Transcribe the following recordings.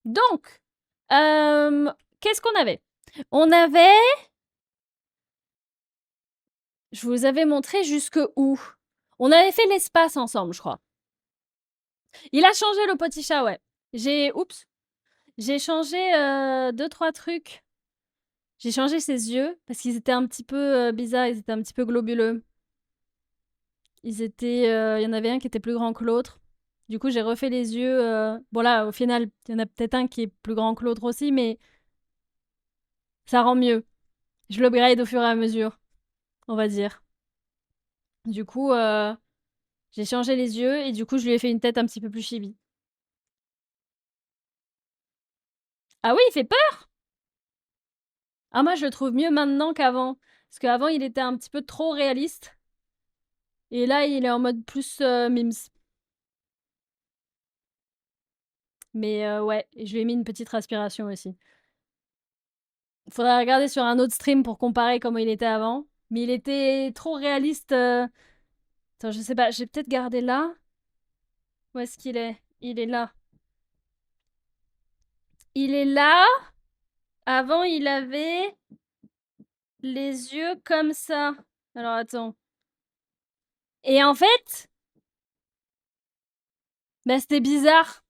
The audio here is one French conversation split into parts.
Donc, qu'est-ce qu'on avait? On avait je vous avais montré jusque où? On avait fait l'espace ensemble, je crois. Il a changé le petit chat, ouais. J'ai changé, 2-3 trucs. J'ai changé ses yeux parce qu'ils étaient un petit peu, bizarres, ils étaient un petit peu globuleux. Ils étaient, il y en avait un qui était plus grand que l'autre. Du coup, j'ai refait les yeux, bon là, au final, il y en a peut-être un qui est plus grand que l'autre aussi, mais ça rend mieux. Je l'upgrade au fur et à mesure, on va dire. Du coup, j'ai changé les yeux et du coup, je lui ai fait une tête un petit peu plus chibi. Ah oui, il fait peur! Ah moi, je le trouve mieux maintenant qu'avant. Parce qu'avant, il était un petit peu trop réaliste. Et là, il est en mode plus mims. Mais ouais, et je lui ai mis une petite respiration aussi. Faudrait regarder sur un autre stream pour comparer comment il était avant. Mais il était trop réaliste. Attends, je sais pas, j'ai peut-être gardé là. Où est-ce qu'il est? Il est là. Il est là. Avant, il avait les yeux comme ça. Alors attends. Et en fait, bah c'était bizarre.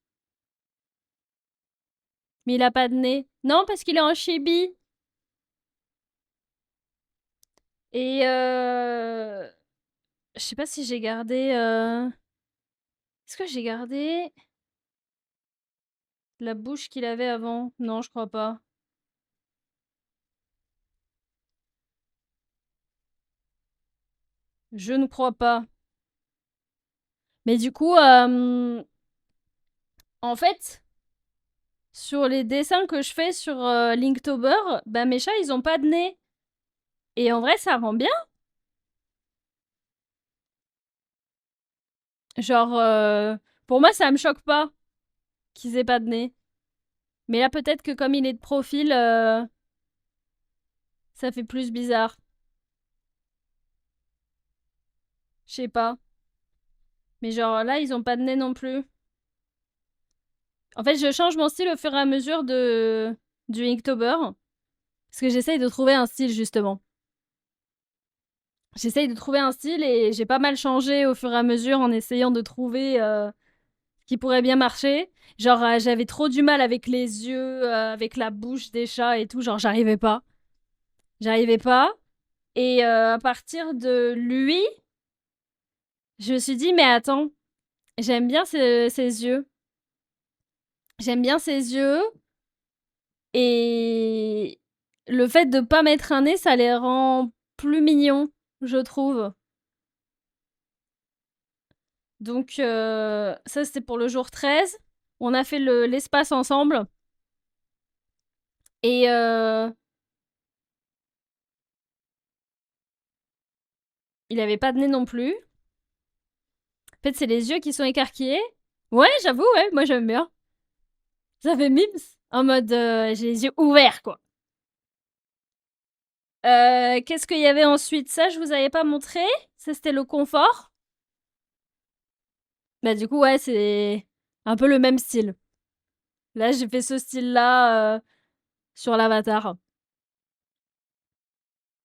Mais il a pas de nez. Non, parce qu'il est en chibi. Et je sais pas si j'ai gardé. Est-ce que j'ai gardé la bouche qu'il avait avant? Non, je crois pas. Je ne crois pas. Mais du coup, en fait, sur les dessins que je fais sur Linktober, bah mes chats, ils ont pas de nez. Et en vrai, ça rend bien. Genre, pour moi, ça me choque pas qu'ils aient pas de nez. Mais là, peut-être que comme il est de profil, ça fait plus bizarre. Je sais pas. Mais genre là, ils ont pas de nez non plus. En fait, je change mon style au fur et à mesure du Inktober. Parce que j'essaye de trouver un style, justement. J'essaye de trouver un style et j'ai pas mal changé au fur et à mesure en essayant de trouver ce qui pourrait bien marcher. Genre, j'avais trop du mal avec les yeux, avec la bouche des chats et tout. Genre, j'arrivais pas. J'arrivais pas. Et à partir de lui, je me suis dit, mais attends, j'aime bien ses yeux. J'aime bien ses yeux. Et le fait de pas mettre un nez, ça les rend plus mignons, je trouve. Donc ça, c'était pour le jour 13. On a fait l'espace ensemble. Et il avait pas de nez non plus. En fait, c'est les yeux qui sont écarquillés. Ouais, j'avoue, ouais, moi j'aime bien. Ça fait mimes. En mode, j'ai les yeux ouverts, quoi. Qu'est-ce qu'il y avait ensuite? Ça, je vous avais pas montré. Ça, c'était le confort. Bah du coup, ouais, c'est un peu le même style. Là, j'ai fait ce style-là sur l'avatar.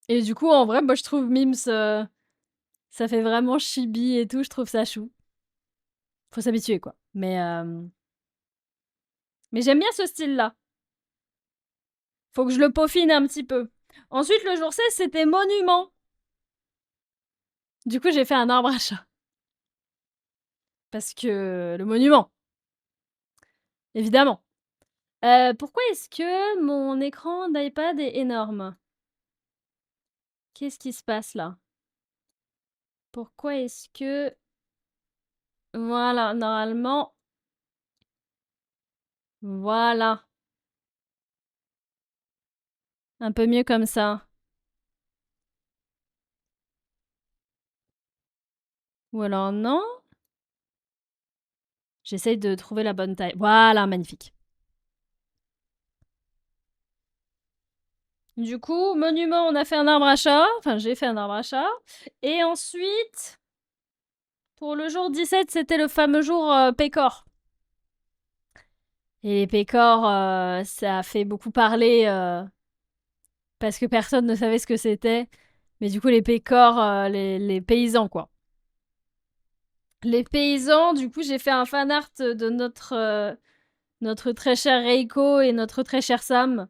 Et du coup, en vrai, moi, je trouve Mims, ça fait vraiment chibi et tout. Je trouve ça chou. Faut s'habituer, quoi. Mais j'aime bien ce style-là. Faut que je le peaufine un petit peu. Ensuite, le jour 16, c'était monument. Du coup, j'ai fait un arbre à chat. Parce que le monument, évidemment. Pourquoi est-ce que mon écran d'iPad est énorme? Qu'est-ce qui se passe là? Pourquoi est-ce que... Voilà, normalement... Voilà. Un peu mieux comme ça. Ou alors non? J'essaye de trouver la bonne taille. Voilà, magnifique. Du coup, monument, on a fait un arbre à chat. Enfin, j'ai fait un arbre à chat. Et ensuite, pour le jour 17, c'était le fameux jour Pécor. Et les pécores, ça a fait beaucoup parler parce que personne ne savait ce que c'était. Mais du coup, les pécores, les paysans, quoi. Les paysans, du coup, j'ai fait un fan art de notre très cher Reiko et notre très cher Sam,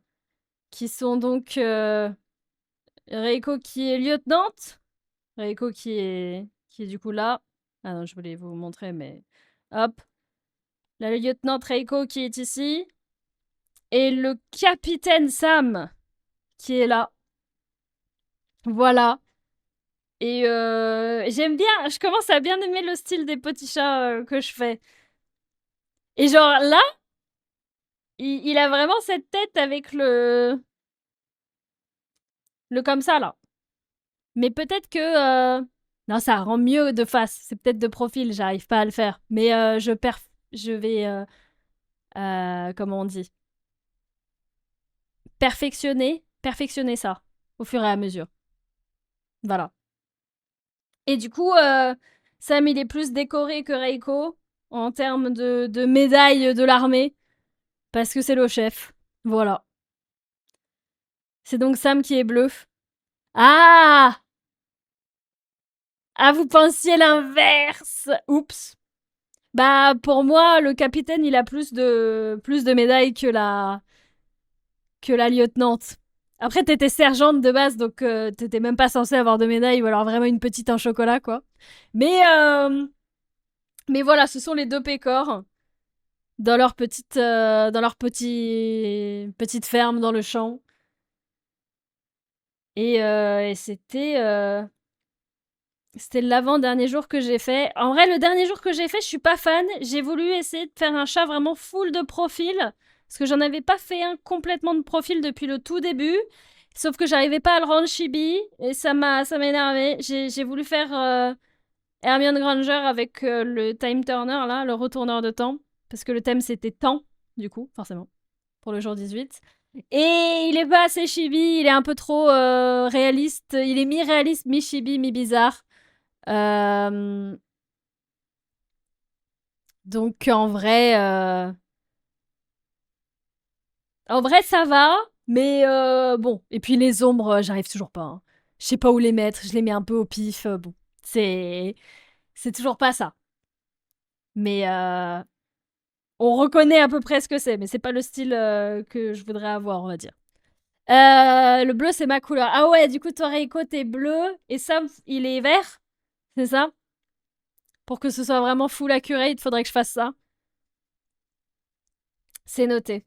qui sont donc Reiko qui est lieutenante, Reiko qui est du coup là. Ah non, je voulais vous montrer, mais hop. La lieutenante Reiko qui est ici. Et le capitaine Sam qui est là. Voilà. Et j'aime bien, je commence à bien aimer le style des petits chats que je fais. Et genre là, il a vraiment cette tête avec le comme ça là. Mais peut-être que non, ça rend mieux de face. C'est peut-être de profil, j'arrive pas à le faire. Mais je vais comment on dit, perfectionner ça au fur et à mesure. Voilà. Et du coup, Sam, il est plus décoré que Reiko en termes de médailles de l'armée, parce que c'est le chef. Voilà. C'est donc Sam qui est bleu. Ah! Ah, vous pensiez l'inverse! Oups. Bah, pour moi, le capitaine, il a plus de médailles que la lieutenante. Après, t'étais sergente de base, donc t'étais même pas censée avoir de médaille, ou alors vraiment une petite en chocolat, quoi. Mais voilà, ce sont les deux pécores dans leur petite ferme dans le champ. Et c'était l'avant-dernier jour que j'ai fait. En vrai, le dernier jour que j'ai fait, je suis pas fan. J'ai voulu essayer de faire un chat vraiment full de profil. Parce que j'en avais pas fait un complètement de profil depuis le tout début. Sauf que j'arrivais pas à le rendre chibi. Et ça m'a énervé. J'ai voulu faire Hermione Granger avec le time turner, là, le retourneur de temps. Parce que le thème c'était temps, du coup, forcément, pour le jour 18. Et il est pas assez chibi, il est un peu trop réaliste. Il est mi-réaliste, mi-chibi, mi-bizarre. Euh, donc en vrai ça va, mais bon. Et puis les ombres, j'arrive toujours pas, hein. Je sais pas où les mettre, je les mets un peu au pif. Bon, c'est toujours pas ça. Mais on reconnaît à peu près ce que c'est, mais c'est pas le style que je voudrais avoir, on va dire. Le bleu, c'est ma couleur. Ah ouais, du coup, Toriko, t'es bleu et Sam, il est vert, c'est ça? Pour que ce soit vraiment full accurate, il faudrait que je fasse ça. C'est noté.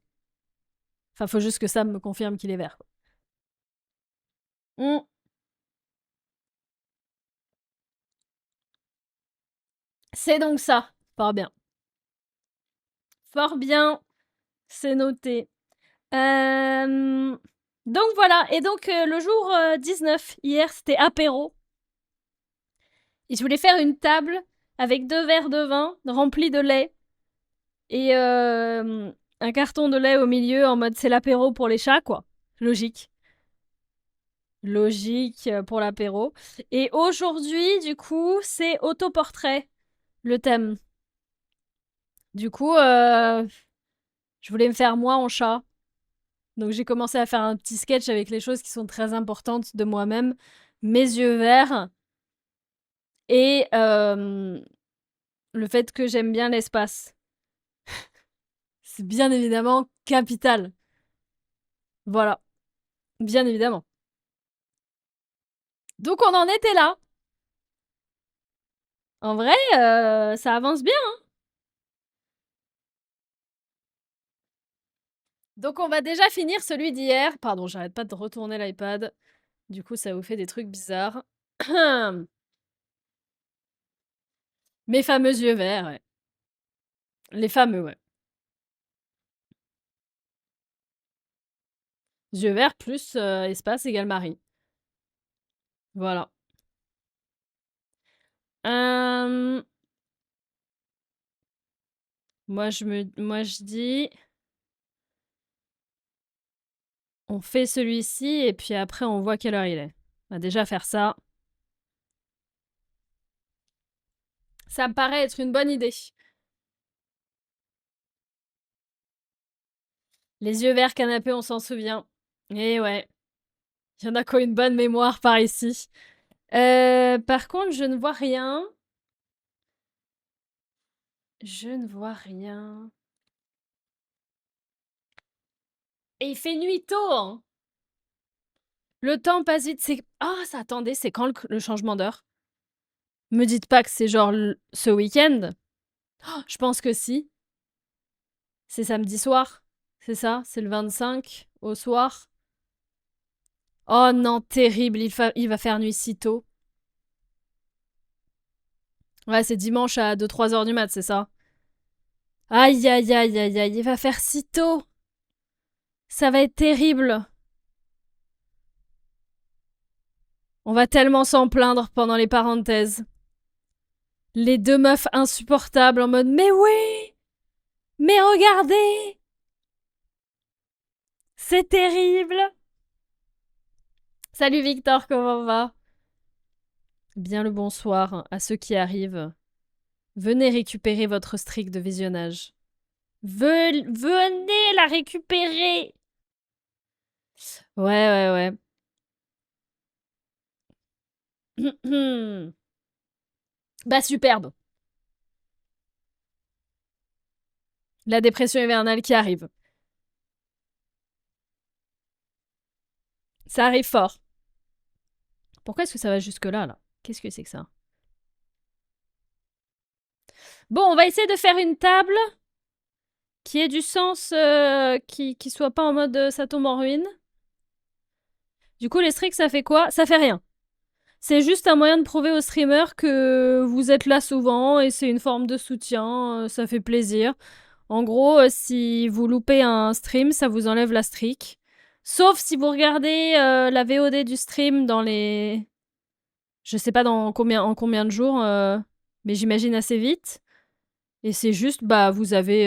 Enfin, faut juste que Sam me confirme qu'il est vert, quoi. Hmm, c'est donc ça. Fort bien. Fort bien, c'est noté. Donc voilà, et donc le jour 19, hier, c'était apéro. Et je voulais faire une table avec 2 verres de vin remplis de lait et un carton de lait au milieu en mode c'est l'apéro pour les chats, quoi. Logique. Logique pour l'apéro. Et aujourd'hui, du coup, c'est autoportrait, le thème. Du coup, je voulais me faire moi en chat. Donc j'ai commencé à faire un petit sketch avec les choses qui sont très importantes de moi-même. Mes yeux verts et le fait que j'aime bien l'espace. C'est bien évidemment capital. Voilà, bien évidemment. Donc on en était là. En vrai, ça avance bien. Donc on va déjà finir celui d'hier. Pardon, j'arrête pas de retourner l'iPad. Du coup, ça vous fait des trucs bizarres. Mes fameux yeux verts, ouais. Les fameux, ouais. Yeux verts plus espace égale Marie. Voilà. Euh, moi, je dis, on fait celui-ci et puis après, on voit quelle heure il est. On va déjà faire ça. Ça me paraît être une bonne idée. Les yeux verts canapé, on s'en souvient. Eh ouais. Il y en a qui ont une bonne mémoire par ici. Par contre, je ne vois rien. Je ne vois rien. Et il fait nuit tôt, hein. Le temps passe vite. C'est... Ah, ça, attendez, c'est quand le changement d'heure? Me dites pas que c'est genre ce week-end. Oh, je pense que si. C'est samedi soir. C'est ça? C'est le 25 au soir. Oh non, terrible. Il va faire nuit si tôt. Ouais, c'est dimanche à 2-3 heures du mat, c'est ça? Aïe, aïe, aïe, aïe, aïe. Il va faire si tôt. Ça va être terrible. On va tellement s'en plaindre pendant les parenthèses. Les deux meufs insupportables en mode mais oui, mais regardez, c'est terrible. Salut Victor, comment va? Bien le bonsoir à ceux qui arrivent. Venez récupérer votre streak de visionnage. Venez la récupérer. Ouais, ouais. Bah superbe. La dépression hivernale qui arrive. Ça arrive fort. Pourquoi est-ce que ça va jusque-là, là? Qu'est-ce que c'est que ça? Bon, on va essayer de faire une table qui ait du sens, qui soit pas en mode ça tombe en ruine. Du coup, les streaks, ça fait quoi? Ça fait rien. C'est juste un moyen de prouver aux streamers que vous êtes là souvent et c'est une forme de soutien, ça fait plaisir. En gros, si vous loupez un stream, ça vous enlève la streak. Sauf si vous regardez la VOD du stream dans les... Je sais pas en combien de jours, mais j'imagine assez vite. Et c'est juste, bah, vous avez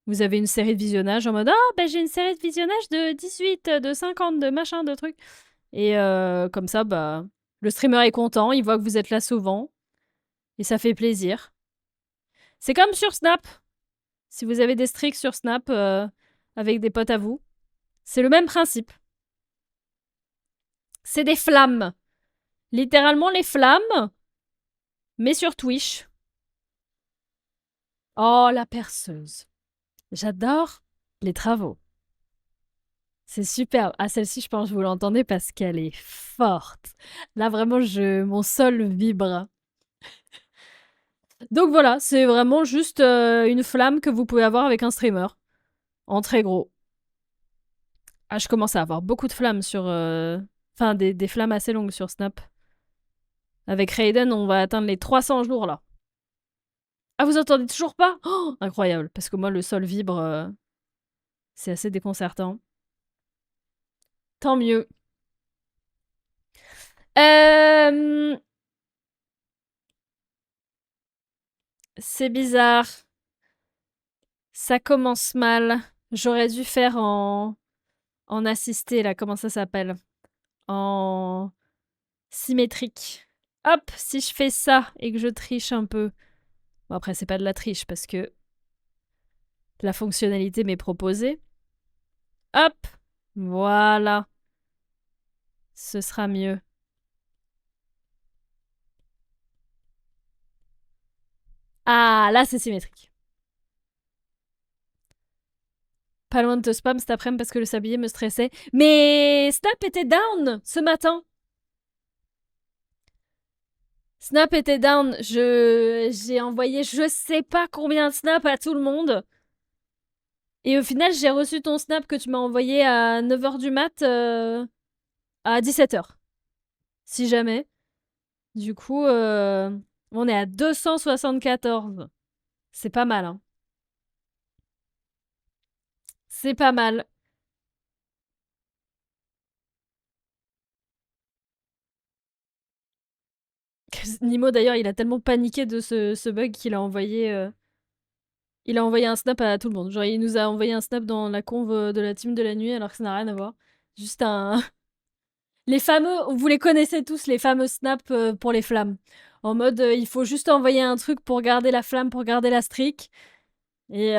une série de visionnages en mode ah, bah, j'ai une série de visionnages de 18, de 50, de machin, de trucs. Et comme ça, bah, le streamer est content, il voit que vous êtes là souvent. Et ça fait plaisir. C'est comme sur Snap. Si vous avez des streaks sur Snap avec des potes à vous, c'est le même principe. C'est des flammes. Littéralement les flammes, mais sur Twitch. Oh, la perceuse. J'adore les travaux. C'est superbe. Ah, celle-ci, je pense que vous l'entendez parce qu'elle est forte. Là, vraiment, mon sol vibre. Donc voilà, c'est vraiment juste une flamme que vous pouvez avoir avec un streamer. En très gros. Ah, je commence à avoir beaucoup de flammes sur... Enfin, des flammes assez longues sur Snap. Avec Raiden, on va atteindre les 300 jours, là. Ah, vous entendez toujours pas? Oh, incroyable, parce que moi, le sol vibre, c'est assez déconcertant. Tant mieux. C'est bizarre. Ça commence mal. J'aurais dû faire en assisté, là, comment ça s'appelle? En symétrique. Hop, si je fais ça et que je triche un peu. Bon, après, c'est pas de la triche parce que la fonctionnalité m'est proposée. Hop, voilà. Ce sera mieux. Ah, là, c'est symétrique. Pas loin de te spam cet après-midi parce que le sablier me stressait. Mais Snap était down ce matin. Snap était down. J'ai envoyé je sais pas combien de snaps à tout le monde. Et au final, j'ai reçu ton snap que tu m'as envoyé à 9h du mat à 17h. Si jamais. Du coup, on est à 274. C'est pas mal, hein. C'est pas mal. Nimo, d'ailleurs, il a tellement paniqué de ce bug qu'il a envoyé... Il a envoyé un snap à tout le monde. Genre, il nous a envoyé un snap dans la conve de la team de la nuit, alors que ça n'a rien à voir. Juste un... Les fameux... Vous les connaissez tous, les fameux snaps pour les flammes. En mode, il faut juste envoyer un truc pour garder la flamme, pour garder la streak. Et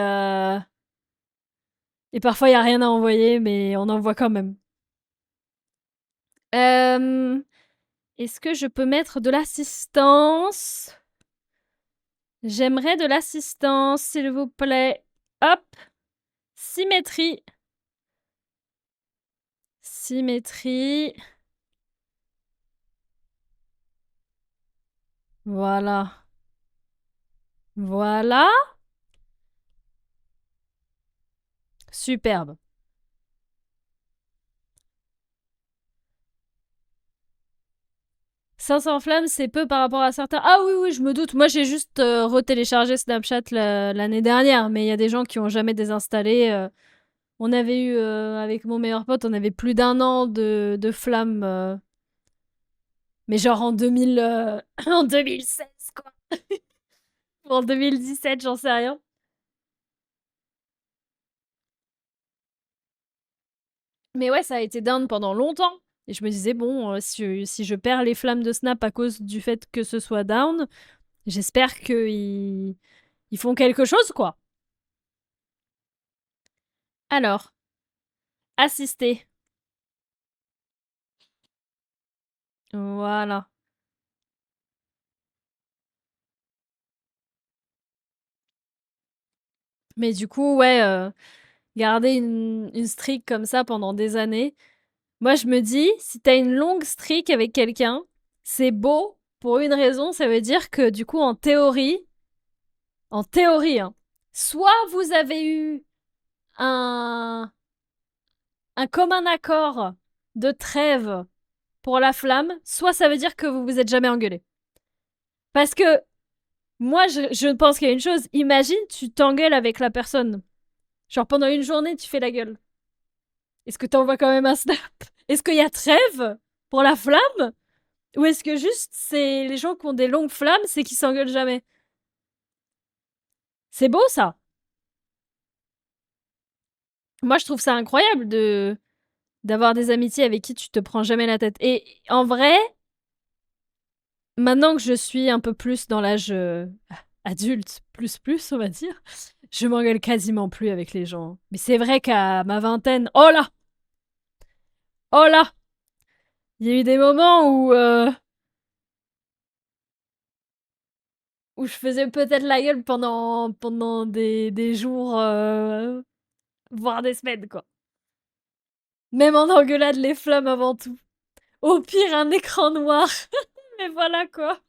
Et parfois, il y a rien à envoyer, mais on envoie quand même. Est-ce que je peux mettre de l'assistance? J'aimerais de l'assistance, s'il vous plaît. Hop! Symétrie. Symétrie. Voilà. Voilà. Superbe. 500 flammes, c'est peu par rapport à certains. Ah oui, oui, je me doute. Moi, j'ai juste retéléchargé Snapchat l'année dernière, mais il y a des gens qui ont jamais désinstallé. On avait eu, avec mon meilleur pote, on avait plus d'un an de flammes. Mais genre en 2000, en 2016, quoi. Ou en 2017, j'en sais rien. Mais ouais, ça a été down pendant longtemps. Et je me disais, bon, si je perds les flammes de Snap à cause du fait que ce soit down, j'espère qu'ils ils font quelque chose, quoi. Alors, assister. Voilà. Mais du coup, ouais, garder une streak comme ça pendant des années. Moi, je me dis, si t'as une longue streak avec quelqu'un, c'est beau pour une raison, ça veut dire que du coup, en théorie, hein, soit vous avez eu un, un commun accord de trêve pour la flamme, soit ça veut dire que vous vous êtes jamais engueulé. Parce que moi, je pense qu'il y a une chose. Imagine, tu t'engueules avec la personne. Genre pendant une journée, tu fais la gueule. Est-ce que t'envoies quand même un snap? Est-ce qu'il y a trêve pour la flamme? Ou est-ce que juste c'est les gens qui ont des longues flammes, c'est qu'ils s'engueulent jamais? C'est beau ça. Moi, je trouve ça incroyable de d'avoir des amitiés avec qui tu te prends jamais la tête. Et en vrai, maintenant que je suis un peu plus dans l'âge adulte, plus, on va dire, je m'engueule quasiment plus avec les gens. Mais c'est vrai qu'à ma vingtaine, oh là, il y a eu des moments où je faisais peut-être la gueule pendant des jours, voire des semaines, quoi. Même en engueulade, les flammes avant tout. Au pire, un écran noir. Mais voilà, quoi.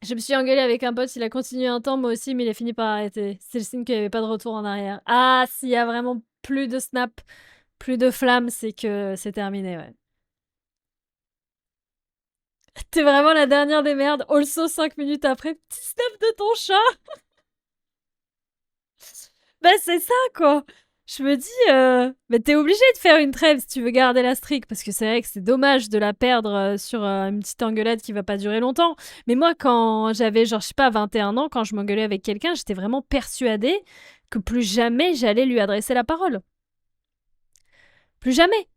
Je me suis engueulée avec un pote, il a continué un temps, moi aussi, mais il a fini par arrêter. C'est le signe qu'il n'y avait pas de retour en arrière. Ah, s'il y a vraiment plus de snap, plus de flammes, c'est que c'est terminé, ouais. T'es vraiment la dernière des merdes. Also, 5 minutes après, petit snap de ton chat. Bah, c'est ça, quoi. Je me dis, bah, t'es obligé de faire une trêve si tu veux garder la streak, parce que c'est vrai que c'est dommage de la perdre sur une petite engueulade qui va pas durer longtemps. Mais moi, quand j'avais, genre, je sais pas, 21 ans, quand je m'engueulais avec quelqu'un, j'étais vraiment persuadée que plus jamais j'allais lui adresser la parole. Plus jamais.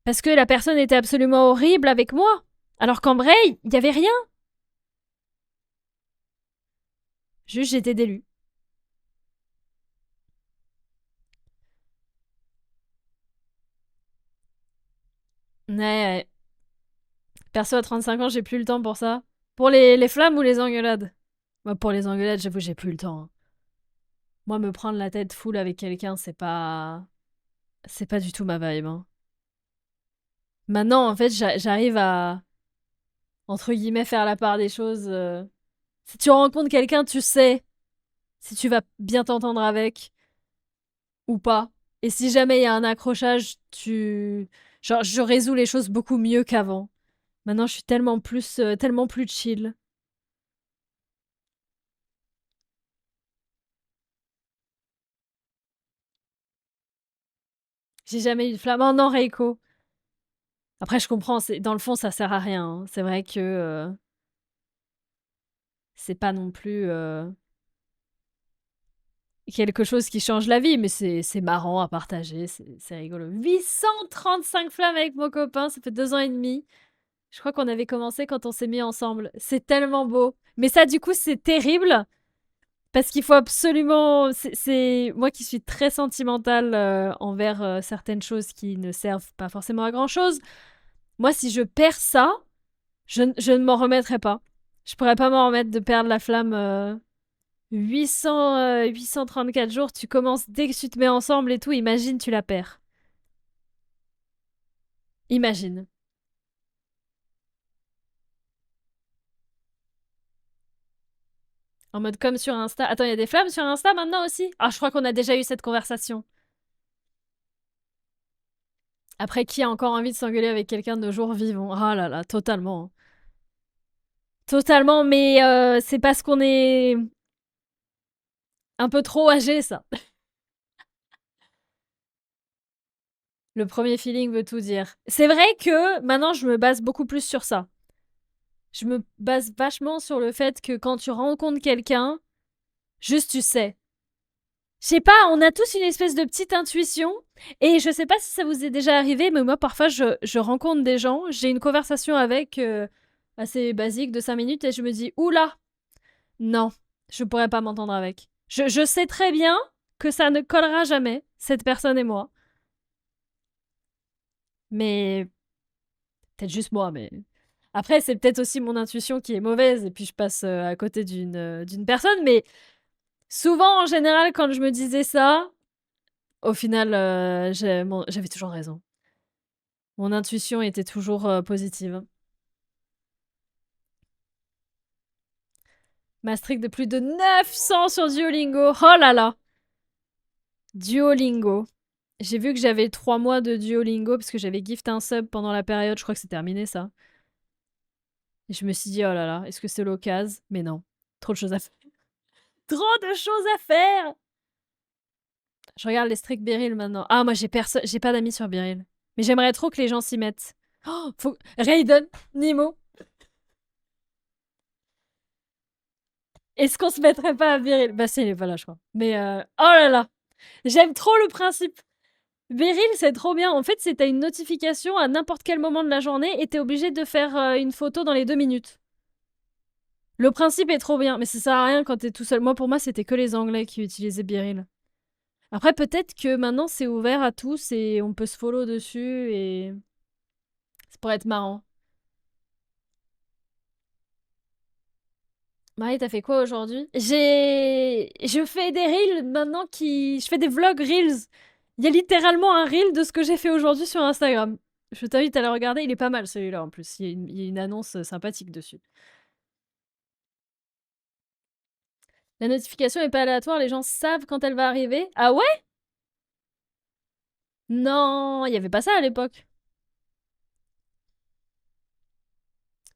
Parce que la personne était absolument horrible avec moi. Alors qu'en vrai, il y avait rien. Juste, j'étais délu. Ouais, ouais. Perso, à 35 ans, j'ai plus le temps pour ça. Pour les flammes ou les engueulades? Moi, pour les engueulades, j'avoue, j'ai plus le temps, hein. Moi, me prendre la tête full avec quelqu'un, c'est pas. C'est pas du tout ma vibe, hein. Maintenant, en fait, j'arrive à, entre guillemets, faire la part des choses. Si tu rencontres quelqu'un, tu sais si tu vas bien t'entendre avec ou pas. Et si jamais il y a un accrochage, tu. Genre, je résous les choses beaucoup mieux qu'avant. Maintenant, je suis tellement plus chill. J'ai jamais eu de flamme. Oh non, Reiko. Après, je comprends, dans le fond, ça sert à rien, hein. C'est vrai que c'est pas non plus quelque chose qui change la vie, mais c'est marrant à partager, c'est rigolo. 835 flammes avec mon copain, ça fait 2 ans et demi. Je crois qu'on avait commencé quand on s'est mis ensemble. C'est tellement beau. Mais ça, du coup, c'est terrible Parce qu'il faut absolument... C'est moi qui suis très sentimentale envers certaines choses qui ne servent pas forcément à grand-chose. Moi, si je perds ça, je ne m'en remettrai pas. Je pourrais pas m'en remettre de perdre la flamme. 834 jours, tu commences dès que tu te mets ensemble et tout, imagine tu la perds. Imagine. En mode comme sur Insta. Attends, il y a des flammes sur Insta maintenant aussi? Ah, je crois qu'on a déjà eu cette conversation. Après, qui a encore envie de s'engueuler avec quelqu'un de jour vivant? Ah là là, totalement. Totalement, mais c'est parce qu'on est un peu trop âgé, ça. Le premier feeling veut tout dire. C'est vrai que maintenant, je me base beaucoup plus sur ça. Je me base vachement sur le fait que quand tu rencontres quelqu'un, juste tu sais. Je sais pas, on a tous une espèce de petite intuition. Et je sais pas si ça vous est déjà arrivé, mais moi, parfois, je rencontre des gens, j'ai une conversation avec assez basique de 5 minutes et je me dis, oula, non, je pourrais pas m'entendre avec. Je sais très bien que ça ne collera jamais, cette personne et moi. Mais peut-être juste moi, mais... Après, c'est peut-être aussi mon intuition qui est mauvaise et puis je passe à côté d'une personne. Mais souvent, en général, quand je me disais ça, au final, j'avais toujours raison. Mon intuition était toujours positive. Maastricht de plus de 900 sur Duolingo. Oh là là! Duolingo. J'ai vu que j'avais 3 mois de Duolingo parce que j'avais gift un sub pendant la période. Je crois que c'est terminé ça. Et je me suis dit, oh là là, est-ce que c'est l'occasion? Mais non. Trop de choses à faire. Trop de choses à faire! Je regarde les streaks Beryl maintenant. Ah, moi, j'ai pas d'amis sur Beryl. Mais j'aimerais trop que les gens s'y mettent. Oh, faut... Raiden, Nemo. Est-ce qu'on se mettrait pas à Beryl? Bah, si, il est pas là, je crois. Mais, oh là là. J'aime trop le principe. Beryl, c'est trop bien. En fait, c'est t'as une notification à n'importe quel moment de la journée et t'es obligé de faire une photo dans les 2 minutes. Le principe est trop bien, mais ça sert à rien quand t'es tout seul. Moi, pour moi, c'était que les Anglais qui utilisaient Beryl. Après, peut-être que maintenant, c'est ouvert à tous et on peut se follow dessus et ça pourrait être marrant. Marie, t'as fait quoi aujourd'hui? Je fais des reels maintenant qui... Je fais des vlogs reels. Il y a littéralement un reel de ce que j'ai fait aujourd'hui sur Instagram. Je t'invite à le regarder, il est pas mal celui-là en plus. Il y a une annonce sympathique dessus. La notification est pas aléatoire, les gens savent quand elle va arriver. Ah ouais? Non, il y avait pas ça à l'époque.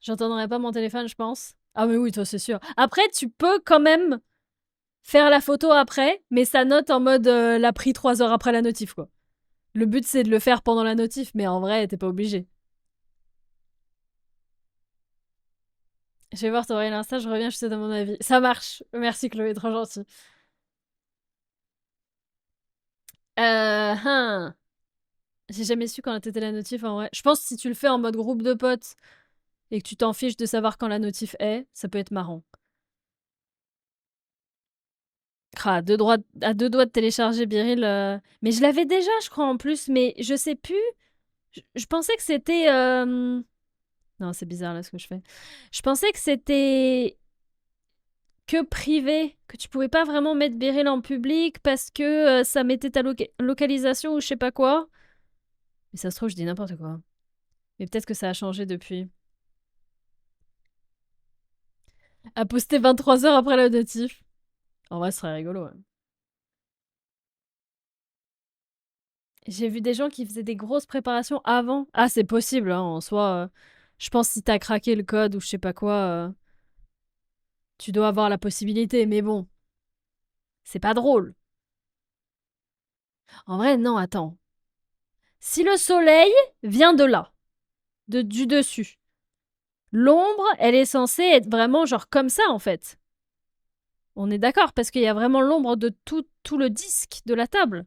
J'entendrai pas mon téléphone, je pense. Ah mais oui, toi c'est sûr. Après, tu peux quand même faire la photo après, mais ça note en mode l'a pris 3 heures après la notif, quoi. Le but, c'est de le faire pendant la notif, mais en vrai, t'es pas obligé. Je vais voir ton réel Insta, je reviens, je te donne mon avis. Ça marche. Merci Chloé, trop gentil. Hein. J'ai jamais su quand était la notif en vrai. Je pense que si tu le fais en mode groupe de potes et que tu t'en fiches de savoir quand la notif est, ça peut être marrant. À deux doigts de télécharger Biril. Mais je l'avais déjà, je crois, en plus, mais je sais plus. Je pensais que c'était. Non, c'est bizarre là ce que je fais. Je pensais que c'était que privé, que tu pouvais pas vraiment mettre Biril en public parce que ça mettait ta localisation ou je sais pas quoi. Mais ça se trouve, je dis n'importe quoi. Mais peut-être que ça a changé depuis. À poster 23 heures après la notif. En vrai, ce serait rigolo. Ouais. J'ai vu des gens qui faisaient des grosses préparations avant. Ah, c'est possible, hein, en soi. Je pense que si t'as craqué le code ou je sais pas quoi, tu dois avoir la possibilité. Mais bon, c'est pas drôle. En vrai, non, attends. Si le soleil vient de là, du dessus, l'ombre, elle est censée être vraiment genre comme ça, en fait. On est d'accord, parce qu'il y a vraiment l'ombre de tout le disque de la table.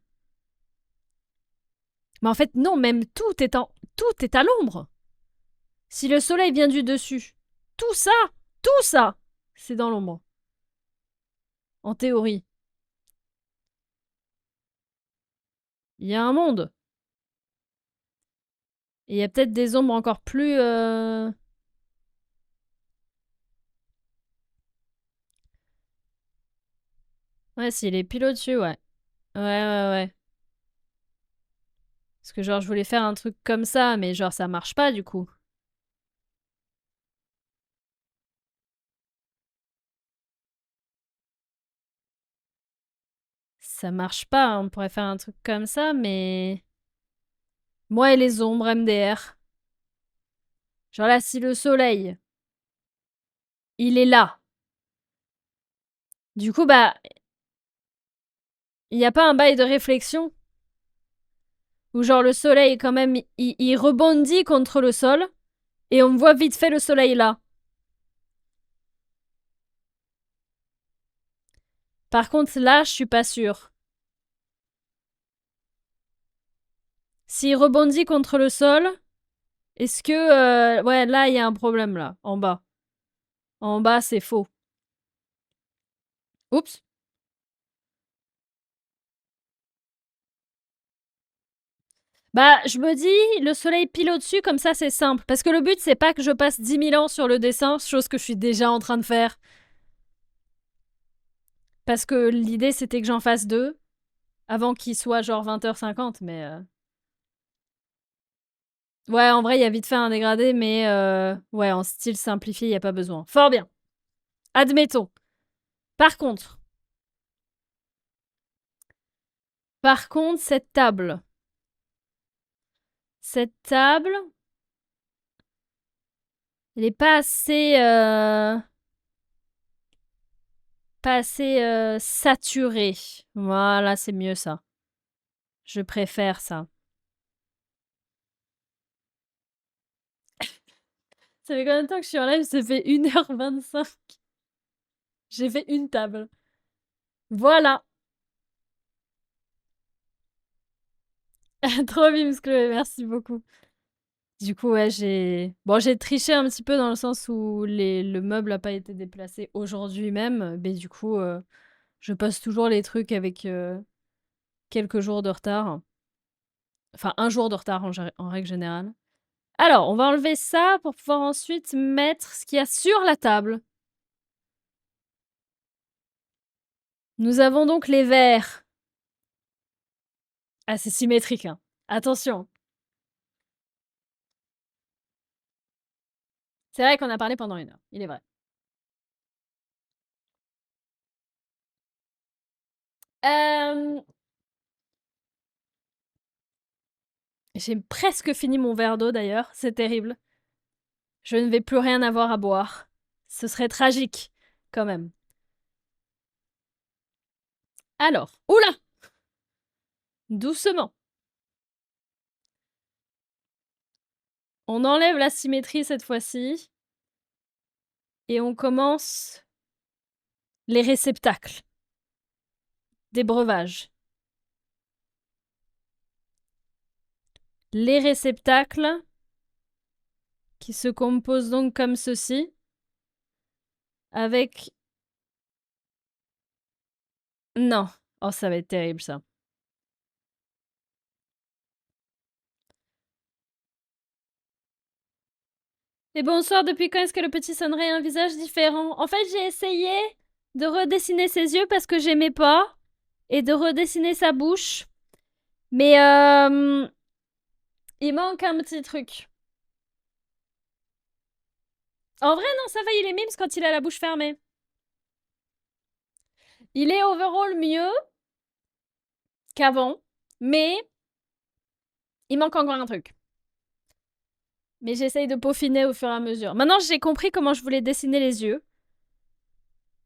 Mais en fait, non, même tout est à l'ombre. Si le soleil vient du dessus, tout ça, c'est dans l'ombre. En théorie. Il y a un monde. Et il y a peut-être des ombres encore plus... Ouais, s'il est pile au-dessus, ouais. Ouais, ouais, ouais. Parce que genre, je voulais faire un truc comme ça, mais genre, ça marche pas, du coup. Ça marche pas, on pourrait faire un truc comme ça, mais... Moi et les ombres, MDR. Genre là, si le soleil, il est là, du coup, bah, il n'y a pas un bail de réflexion où genre le soleil, quand même, il rebondit contre le sol et on voit vite fait le soleil là. Par contre, là, je suis pas sûre. S'il rebondit contre le sol, est-ce que... ouais, là, il y a un problème, là, en bas. En bas, c'est faux. Oups. Bah, je me dis, le soleil pile au-dessus, comme ça, c'est simple. Parce que le but, c'est pas que je passe 10 000 ans sur le dessin, chose que je suis déjà en train de faire. Parce que l'idée, c'était que j'en fasse deux, avant qu'il soit genre 20h50, mais... Ouais, en vrai, il y a vite fait un dégradé, mais... Ouais, en style simplifié, il n'y a pas besoin. Fort bien. Admettons. Par contre... Par contre, cette table... Cette table... Elle est pas assez... Pas assez saturée. Voilà, c'est mieux ça. Je préfère ça. Ça fait combien de temps que je suis en live? Ça fait 1h25. J'ai fait une table. Voilà. Trop musclé, merci beaucoup. Du coup, ouais, j'ai... Bon, j'ai triché un petit peu dans le sens où le meuble n'a pas été déplacé aujourd'hui même. Mais du coup, je poste toujours les trucs avec quelques jours de retard. Enfin, un jour de retard en règle générale. Alors, on va enlever ça pour pouvoir ensuite mettre ce qu'il y a sur la table. Nous avons donc les verres. Ah, c'est symétrique, hein. Attention. C'est vrai qu'on a parlé pendant 1 heure. Il est vrai. J'ai presque fini mon verre d'eau d'ailleurs. C'est terrible. Je ne vais plus rien avoir à boire. Ce serait tragique, quand même. Alors, oula! Doucement. On enlève la symétrie cette fois-ci. Et on commence les réceptacles des breuvages. Les réceptacles qui se composent donc comme ceci. Avec... Non. Oh, ça va être terrible, ça. Et bonsoir, depuis quand est-ce que le petit sonnerait un visage différent? En fait, j'ai essayé de redessiner ses yeux parce que j'aimais pas. Et de redessiner sa bouche. Mais il manque un petit truc. En vrai, non, ça va, il est mimes quand il a la bouche fermée. Il est overall mieux qu'avant, mais il manque encore un truc. Mais j'essaye de peaufiner au fur et à mesure. Maintenant, j'ai compris comment je voulais dessiner les yeux.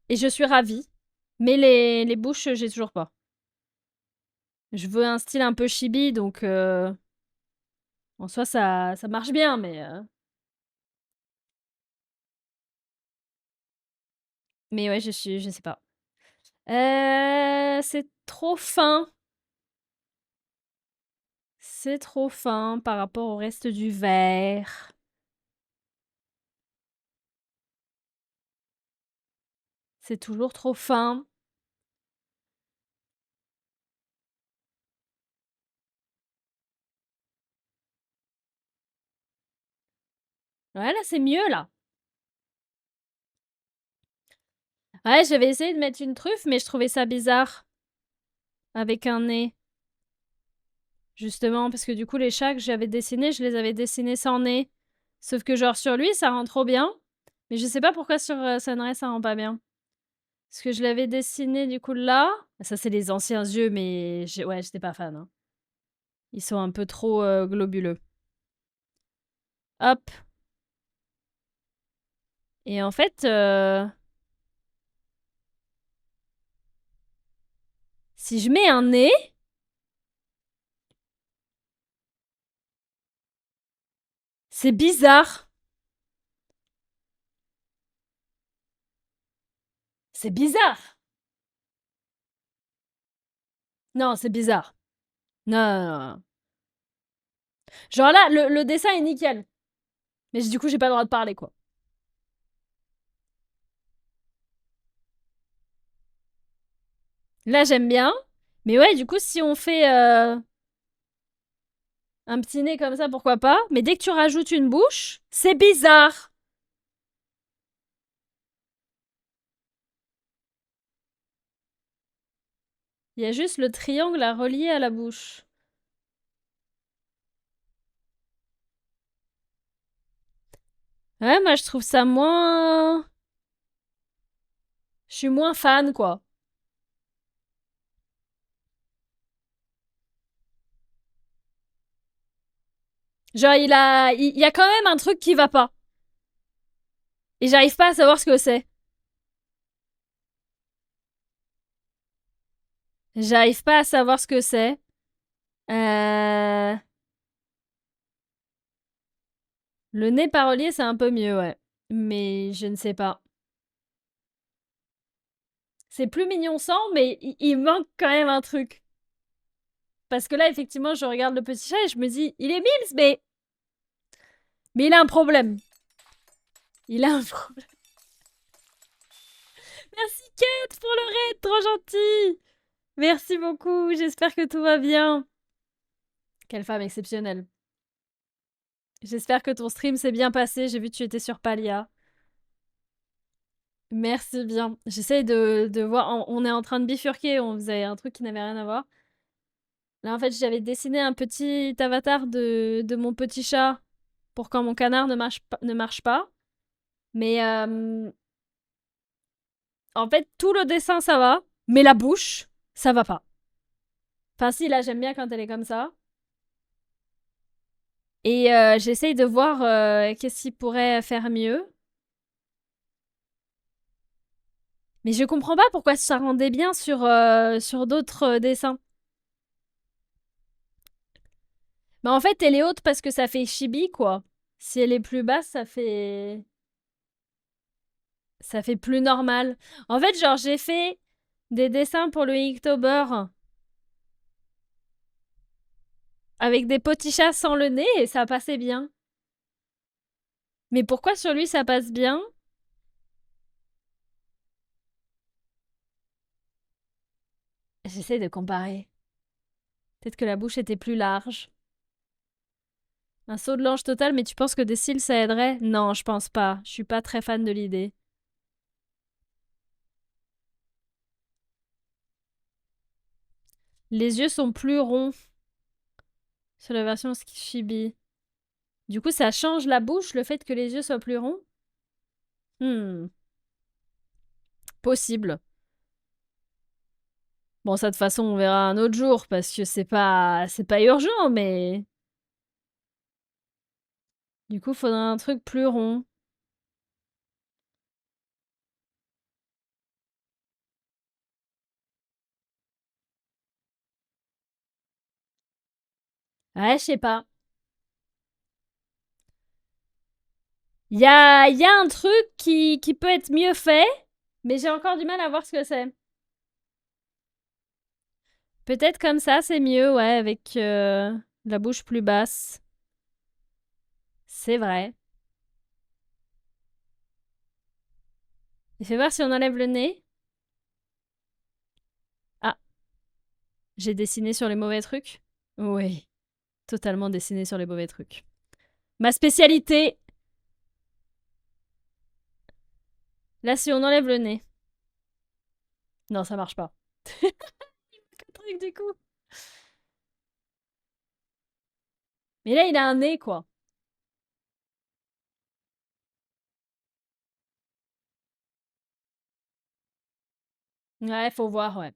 Et je suis ravie. Mais les bouches, j'ai toujours pas. Je veux un style un peu chibi, donc en soi, ça marche bien, mais... Mais ouais, je sais pas. C'est trop fin. C'est trop fin par rapport au reste du verre. C'est toujours trop fin. Ouais, là, c'est mieux, là. Ouais, j'avais essayé de mettre une truffe, mais je trouvais ça bizarre. Avec un nez. Justement, parce que du coup, les chats que j'avais dessinés, je les avais dessinés sans nez. Sauf que genre sur lui, ça rend trop bien. Mais je sais pas pourquoi sur Sunray, ça rend pas bien. Parce que je l'avais dessiné du coup là. Ça, c'est les anciens yeux, mais ouais, j'étais pas fan. Hein. Ils sont un peu trop globuleux. Hop. Et en fait, si je mets un nez, c'est bizarre. C'est bizarre. Non, c'est bizarre. Non, non, non. Genre là, le dessin est nickel. Mais du coup, j'ai pas le droit de parler, quoi. Là, j'aime bien. Mais ouais, du coup, si on fait un petit nez comme ça, pourquoi pas. Mais dès que tu rajoutes une bouche, c'est bizarre. Il y a juste le triangle à relier à la bouche. Ouais, moi, je trouve ça moins... Je suis moins fan, quoi. Genre, il y a quand même un truc qui va pas. Et j'arrive pas à savoir ce que c'est. J'arrive pas à savoir ce que c'est. Euh... Le nez parolier, c'est un peu mieux, ouais. Mais je ne sais pas. C'est plus mignon sans, mais il manque quand même un truc. Parce que là, effectivement, je regarde le petit chat et je me dis, il est mimes, mais il a un problème. Il a un problème. Merci Kate pour le raid, trop gentil. Merci beaucoup, j'espère que tout va bien. Quelle femme exceptionnelle. J'espère que ton stream s'est bien passé, j'ai vu que tu étais sur Palia. Merci bien. J'essaye de voir, on est en train de bifurquer, on faisait un truc qui n'avait rien à voir. Là, en fait, j'avais dessiné un petit avatar de mon petit chat pour quand mon canard ne marche pas. Mais en fait, tout le dessin, ça va. Mais la bouche, ça va pas. Enfin, si, là, j'aime bien quand elle est comme ça. Et j'essaye de voir qu'est-ce qu'il pourrait faire mieux. Mais je comprends pas pourquoi ça rendait bien sur d'autres dessins. Mais en fait, elle est haute parce que ça fait chibi, quoi. Si elle est plus basse, ça fait... Ça fait plus normal. En fait, genre, j'ai fait des dessins pour le Inktober avec des petits chats sans le nez et ça passait bien. Mais pourquoi sur lui ça passe bien? J'essaie de comparer. Peut-être que la bouche était plus large. Un saut de l'ange total, mais tu penses que des cils ça aiderait? Non, je pense pas. Je suis pas très fan de l'idée. Les yeux sont plus ronds sur la version Chibi. Du coup, ça change la bouche, le fait que les yeux soient plus ronds? Hmm. Possible. Bon, ça, de toute façon, on verra un autre jour, parce que c'est pas urgent, mais... Du coup, faudrait un truc plus rond. Ouais, je sais pas. Il y a un truc qui peut être mieux fait, mais j'ai encore du mal à voir ce que c'est. Peut-être comme ça, c'est mieux, ouais, avec la bouche plus basse. C'est vrai. Et fais voir si on enlève le nez. Ah, j'ai dessiné sur les mauvais trucs. Oui, totalement dessiné sur les mauvais trucs. Ma spécialité. Là, si on enlève le nez. Non, ça marche pas. Le truc du coup. Mais là, il a un nez, quoi. Ouais, faut voir, ouais.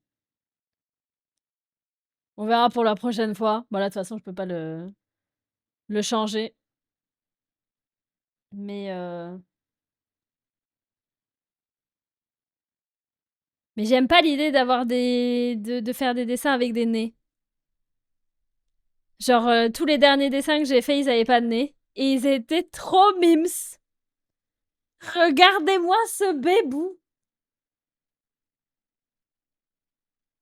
On verra pour la prochaine fois. Voilà, de toute façon, je peux pas le changer. Mais mais j'aime pas l'idée d'avoir de faire des dessins avec des nez. Genre, tous les derniers dessins que j'ai faits, ils avaient pas de nez. Et ils étaient trop mimes. Regardez-moi ce bébou.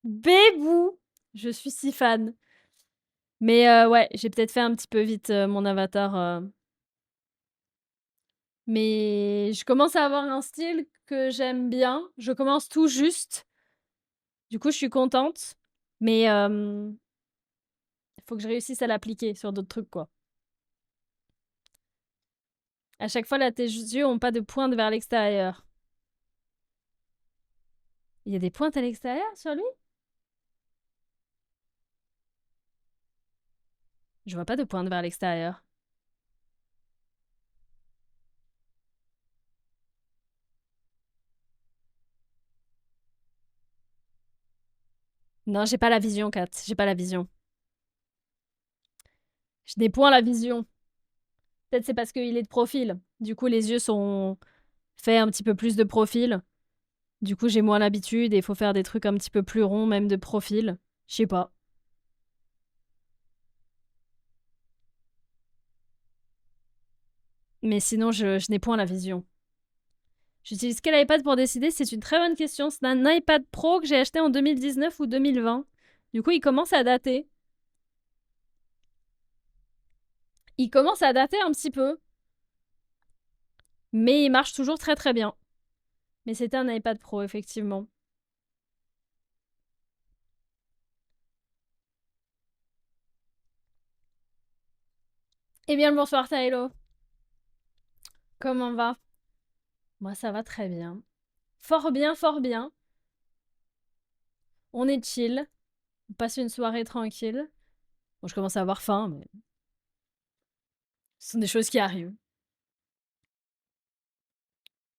Bébou. Je suis si fan. Mais ouais, j'ai peut-être fait un petit peu vite mon avatar. Mais je commence à avoir un style que j'aime bien. Je commence tout juste. Du coup, je suis contente. Mais il faut que je réussisse à l'appliquer sur d'autres trucs, quoi. À chaque fois, là, tes yeux ont pas de pointe vers l'extérieur. Il y a des pointes à l'extérieur sur lui? Je vois pas de pointe vers l'extérieur. Non, j'ai pas la vision, Kat. J'ai pas la vision. Je n'ai point la vision. Peut-être c'est parce qu'il est de profil. Du coup, les yeux sont faits un petit peu plus de profil. Du coup, j'ai moins l'habitude et il faut faire des trucs un petit peu plus ronds, même de profil. Je sais pas. Mais sinon, je n'ai point la vision. J'utilise quel iPad pour décider? C'est une très bonne question. C'est un iPad Pro que j'ai acheté en 2019 ou 2020. Du coup, il commence à dater. Il commence à dater un petit peu. Mais il marche toujours très très bien. Mais c'était un iPad Pro, effectivement. Eh bien, le bonsoir, Tylo. Comment va? Moi, ça va très bien. Fort bien, fort bien. On est chill. On passe une soirée tranquille. Bon, je commence à avoir faim, mais ce sont des choses qui arrivent.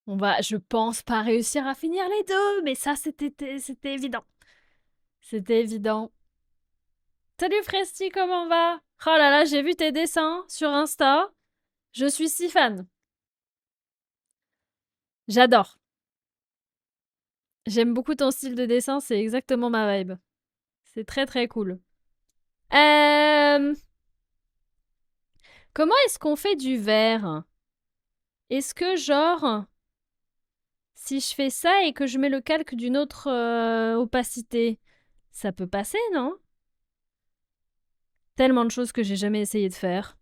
On va, je pense, pas réussir à finir les deux, mais ça, c'était évident. C'était évident. Salut Fresti, comment va? Oh là là, j'ai vu tes dessins sur Insta. Je suis si fan. J'adore. J'aime beaucoup ton style de dessin, c'est exactement ma vibe. C'est très très cool. Euh... Comment est-ce qu'on fait du verre? Est-ce que genre, si je fais ça et que je mets le calque d'une autre opacité, ça peut passer, non? Tellement de choses que j'ai jamais essayé de faire.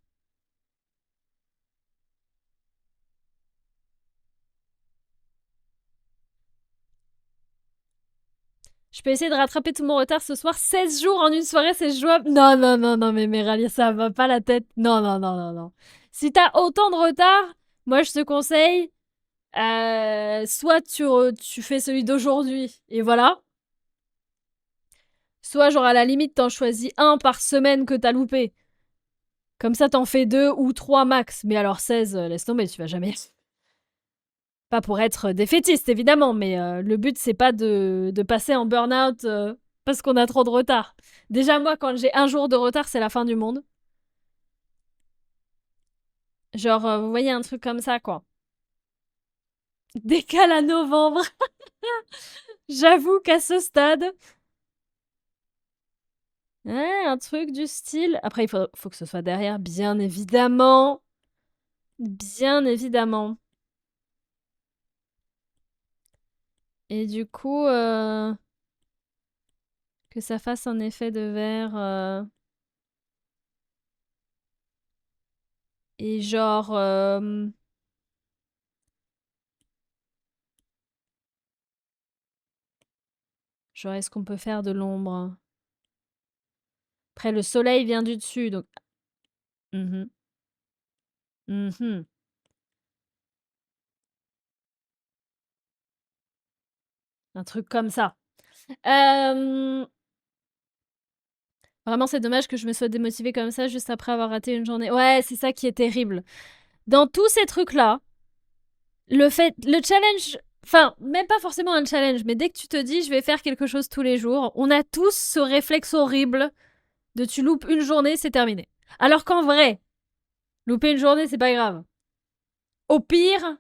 Je peux essayer de rattraper tout mon retard ce soir. 16 jours en une soirée, c'est jouable. Non, non, non, non, mais Méralia, ça va pas la tête. Non, non, non, non, non. Si t'as autant de retard, moi je te conseille, soit tu fais celui d'aujourd'hui, et voilà. Soit, genre, à la limite, t'en choisis un par semaine que t'as loupé. Comme ça, t'en fais 2 ou 3 max. Mais alors 16, laisse tomber, tu vas jamais. Pas pour être défaitiste, évidemment, mais le but, c'est pas de passer en burn-out parce qu'on a trop de retard. Déjà, moi, quand j'ai un jour de retard, c'est la fin du monde. Genre, vous voyez, un truc comme ça, quoi. Décale à novembre. J'avoue qu'à ce stade, ouais, un truc du style. Après, il faut que ce soit derrière, bien évidemment. Bien évidemment. Et du coup, que ça fasse un effet de verre. Et genre. Genre, est-ce qu'on peut faire de l'ombre? Après, le soleil vient du dessus, donc. Mhm. Mhm. Un truc comme ça. Hem Vraiment, c'est dommage que je me sois démotivée comme ça juste après avoir raté une journée. Ouais, c'est ça qui est terrible. Dans tous ces trucs-là, le challenge, enfin, même pas forcément un challenge, mais dès que tu te dis je vais faire quelque chose tous les jours, on a tous ce réflexe horrible de tu loupes une journée, c'est terminé. Alors qu'en vrai, louper une journée, c'est pas grave. Au pire,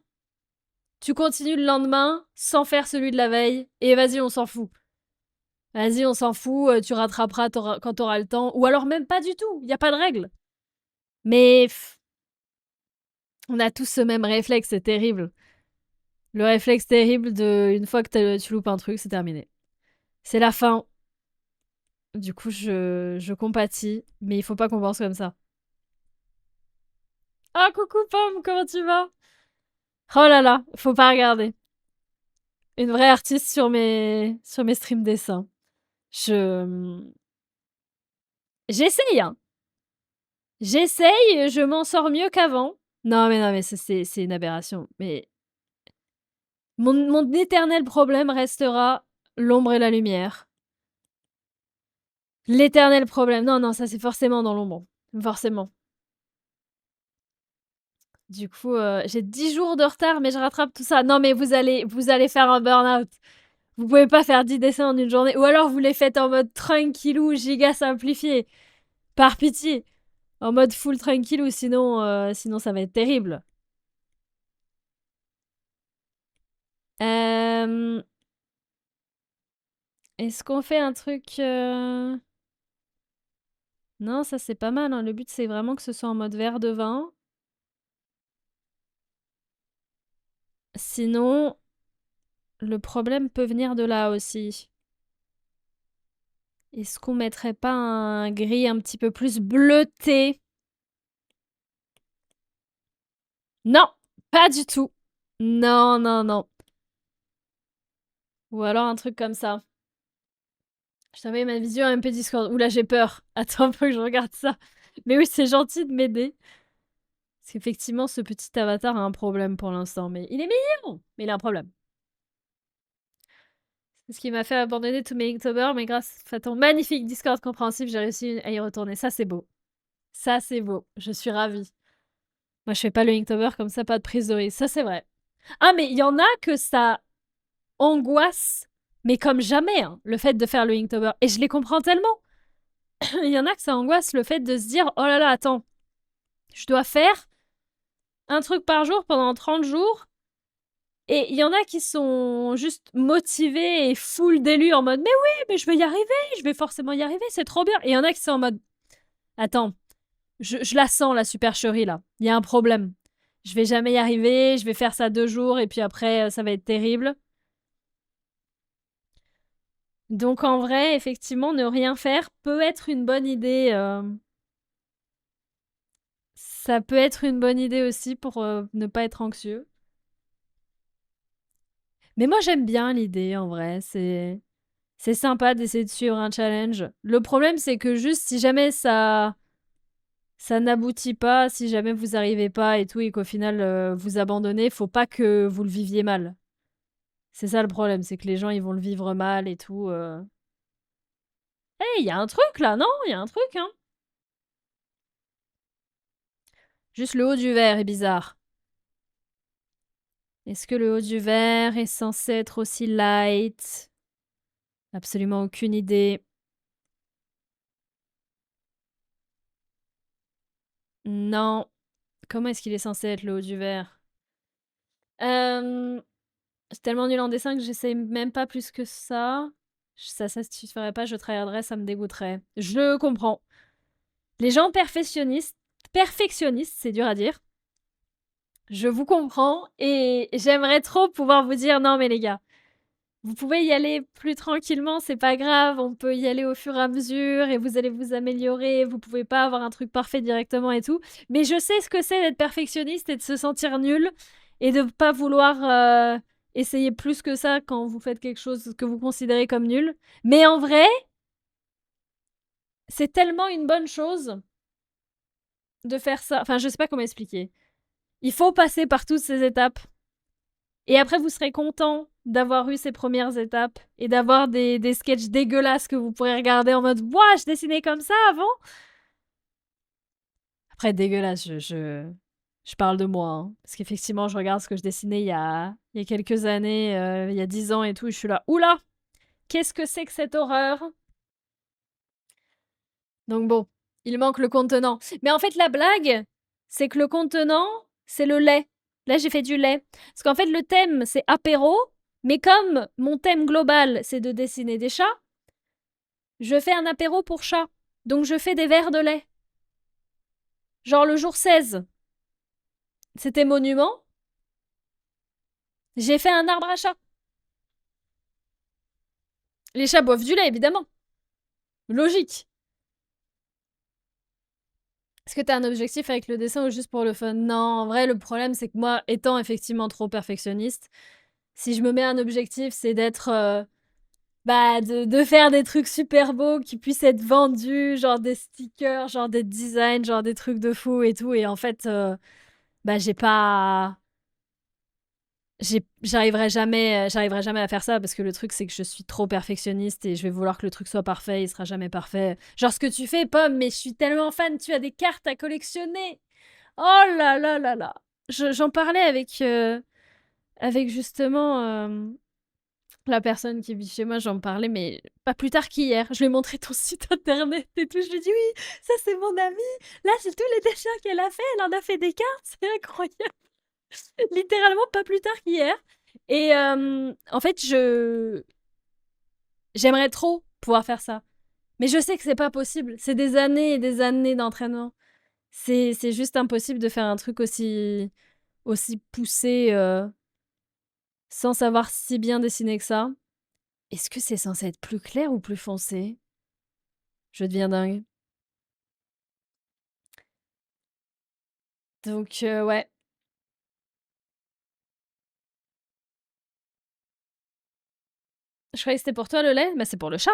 tu continues le lendemain sans faire celui de la veille et vas-y, on s'en fout. Vas-y, on s'en fout, tu rattraperas quand t'auras le temps. Ou alors même pas du tout, il n'y a pas de règle. Mais on a tous ce même réflexe, c'est terrible. Le réflexe terrible de une fois que tu loupes un truc, c'est terminé. C'est la fin. Du coup, je compatis, mais il faut pas qu'on pense comme ça. Ah, coucou Pomme, comment tu vas? Oh là là, faut pas regarder. Une vraie artiste sur mes streams dessins. Je j'essaye, hein. J'essaye, je m'en sors mieux qu'avant. Non, mais c'est une aberration. Mais mon éternel problème restera l'ombre et la lumière. L'éternel problème. Non, non, ça c'est forcément dans l'ombre. Forcément. Du coup, j'ai 10 jours de retard, mais je rattrape tout ça. Non, mais vous allez faire un burn-out. Vous pouvez pas faire 10 dessins en une journée. Ou alors vous les faites en mode tranquillou, giga simplifié. Par pitié. En mode full tranquillou, sinon ça va être terrible. Euh... Est-ce qu'on fait un truc... Non, ça c'est pas mal, hein. Le but c'est vraiment que ce soit en mode verre de vin. Sinon, le problème peut venir de là aussi. Est-ce qu'on mettrait pas un gris un petit peu plus bleuté? Non, pas du tout. Non, non, non. Ou alors un truc comme ça. Je t'envoie ma visio MP Discord. Oula, j'ai peur. Attends, faut que je regarde ça. Mais oui, c'est gentil de m'aider. Parce qu'effectivement, ce petit avatar a un problème pour l'instant. Mais il est mignon. Mais il a un problème. C'est ce qui m'a fait abandonner tous mes Inktober. Mais grâce à ton magnifique Discord compréhensif, j'ai réussi à y retourner. Ça, c'est beau. Ça, c'est beau. Je suis ravie. Moi, je fais pas le Inktober comme ça, pas de prise de risque. Ça, c'est vrai. Ah, mais il y en a que ça angoisse, mais comme jamais, hein, le fait de faire le Inktober. Et je les comprends tellement. Il y en a que ça angoisse le fait de se dire oh là là, attends, je dois faire un truc par jour pendant 30 jours. Et il y en a qui sont juste motivés et full d'élus en mode mais oui, mais je vais y arriver, je vais forcément y arriver, c'est trop bien. Et il y en a qui sont en mode attends, je la sens la supercherie là, il y a un problème. Je vais jamais y arriver, je vais faire ça 2 jours et puis après ça va être terrible. Donc en vrai, effectivement, ne rien faire peut être une bonne idée. Ça peut être une bonne idée aussi pour ne pas être anxieux. Mais moi, j'aime bien l'idée, en vrai. C'est sympa d'essayer de suivre un challenge. Le problème, c'est que juste si jamais ça n'aboutit pas, si jamais vous arrivez pas et tout, et qu'au final vous abandonnez, faut pas que vous le viviez mal. C'est ça le problème, c'est que les gens ils vont le vivre mal et tout. Il y a un truc là, non? Il y a un truc, hein? Juste le haut du verre est bizarre. Est-ce que le haut du verre est censé être aussi light? Absolument aucune idée. Non. Comment est-ce qu'il est censé être le haut du verre? C'est tellement nul en dessin que j'essaye même pas plus que ça. Ça satisferait pas, je tryharderais, ça me dégoûterait. Je comprends. Les gens perfectionnistes, c'est dur à dire. Je vous comprends et j'aimerais trop pouvoir vous dire non mais les gars, vous pouvez y aller plus tranquillement, c'est pas grave, on peut y aller au fur et à mesure et vous allez vous améliorer, vous pouvez pas avoir un truc parfait directement et tout. Mais je sais ce que c'est d'être perfectionniste et de se sentir nul et de pas vouloir essayer plus que ça quand vous faites quelque chose que vous considérez comme nul. Mais en vrai, c'est tellement une bonne chose de faire ça. Enfin, je sais pas comment expliquer. Il faut passer par toutes ces étapes Et après, vous serez content d'avoir eu ces premières étapes et d'avoir des sketchs dégueulasses que vous pourrez regarder en mode « Ouah, je dessinais comme ça avant !» Après, dégueulasse, je parle de moi. Hein. Parce qu'effectivement, je regarde ce que je dessinais il y a quelques années, il y a 10 ans et tout, et je suis là « Oula, qu'est-ce que c'est que cette horreur ?» Donc bon, il manque le contenant. Mais en fait, la blague, c'est que le contenant, c'est le lait. Là, j'ai fait du lait. Parce qu'en fait, le thème, c'est apéro. Mais comme mon thème global, c'est de dessiner des chats, je fais un apéro pour chats. Donc, je fais des verres de lait. Genre le jour 16, c'était monument. J'ai fait un arbre à chat. Les chats boivent du lait, évidemment. Logique. Est-ce que tu as un objectif avec le dessin ou juste pour le fun? Non, en vrai, le problème, c'est que moi, étant effectivement trop perfectionniste, si je me mets un objectif, c'est d'être... de faire des trucs super beaux qui puissent être vendus, genre des stickers, genre des designs, genre des trucs de fou et tout. Et en fait, j'ai pas... j'arriverai jamais à faire ça parce que le truc, c'est que je suis trop perfectionniste et je vais vouloir que le truc soit parfait, il sera jamais parfait. Genre ce que tu fais, Pomme, mais je suis tellement fan, tu as des cartes à collectionner. Oh là là là là. J'en parlais avec justement la personne qui vit chez moi, j'en parlais, mais pas plus tard qu'hier. Je lui ai montré ton site internet et tout. Je lui ai dit oui, ça c'est mon amie. Là, c'est tous les dessins qu'elle a fait. Elle en a fait des cartes. C'est incroyable. Littéralement pas plus tard qu'hier. Et en fait, j'aimerais trop pouvoir faire ça. Mais je sais que c'est pas possible. C'est des années et des années d'entraînement. C'est juste impossible de faire un truc aussi poussé sans savoir si bien dessiner que ça. Est-ce que c'est censé être plus clair ou plus foncé? Je deviens dingue. Donc, ouais. Je croyais que c'était pour toi le lait, mais c'est pour le chat.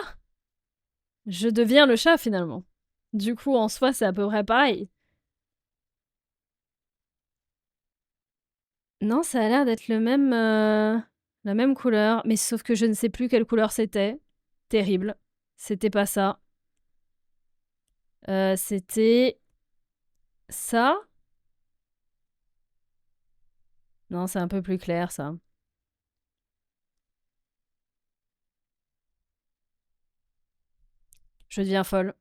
Je deviens le chat finalement. Du coup, en soi, c'est à peu près pareil. Non, ça a l'air d'être la même couleur, mais sauf que je ne sais plus quelle couleur c'était. Terrible. C'était pas ça. C'était ça. Non, c'est un peu plus clair ça. Je deviens folle.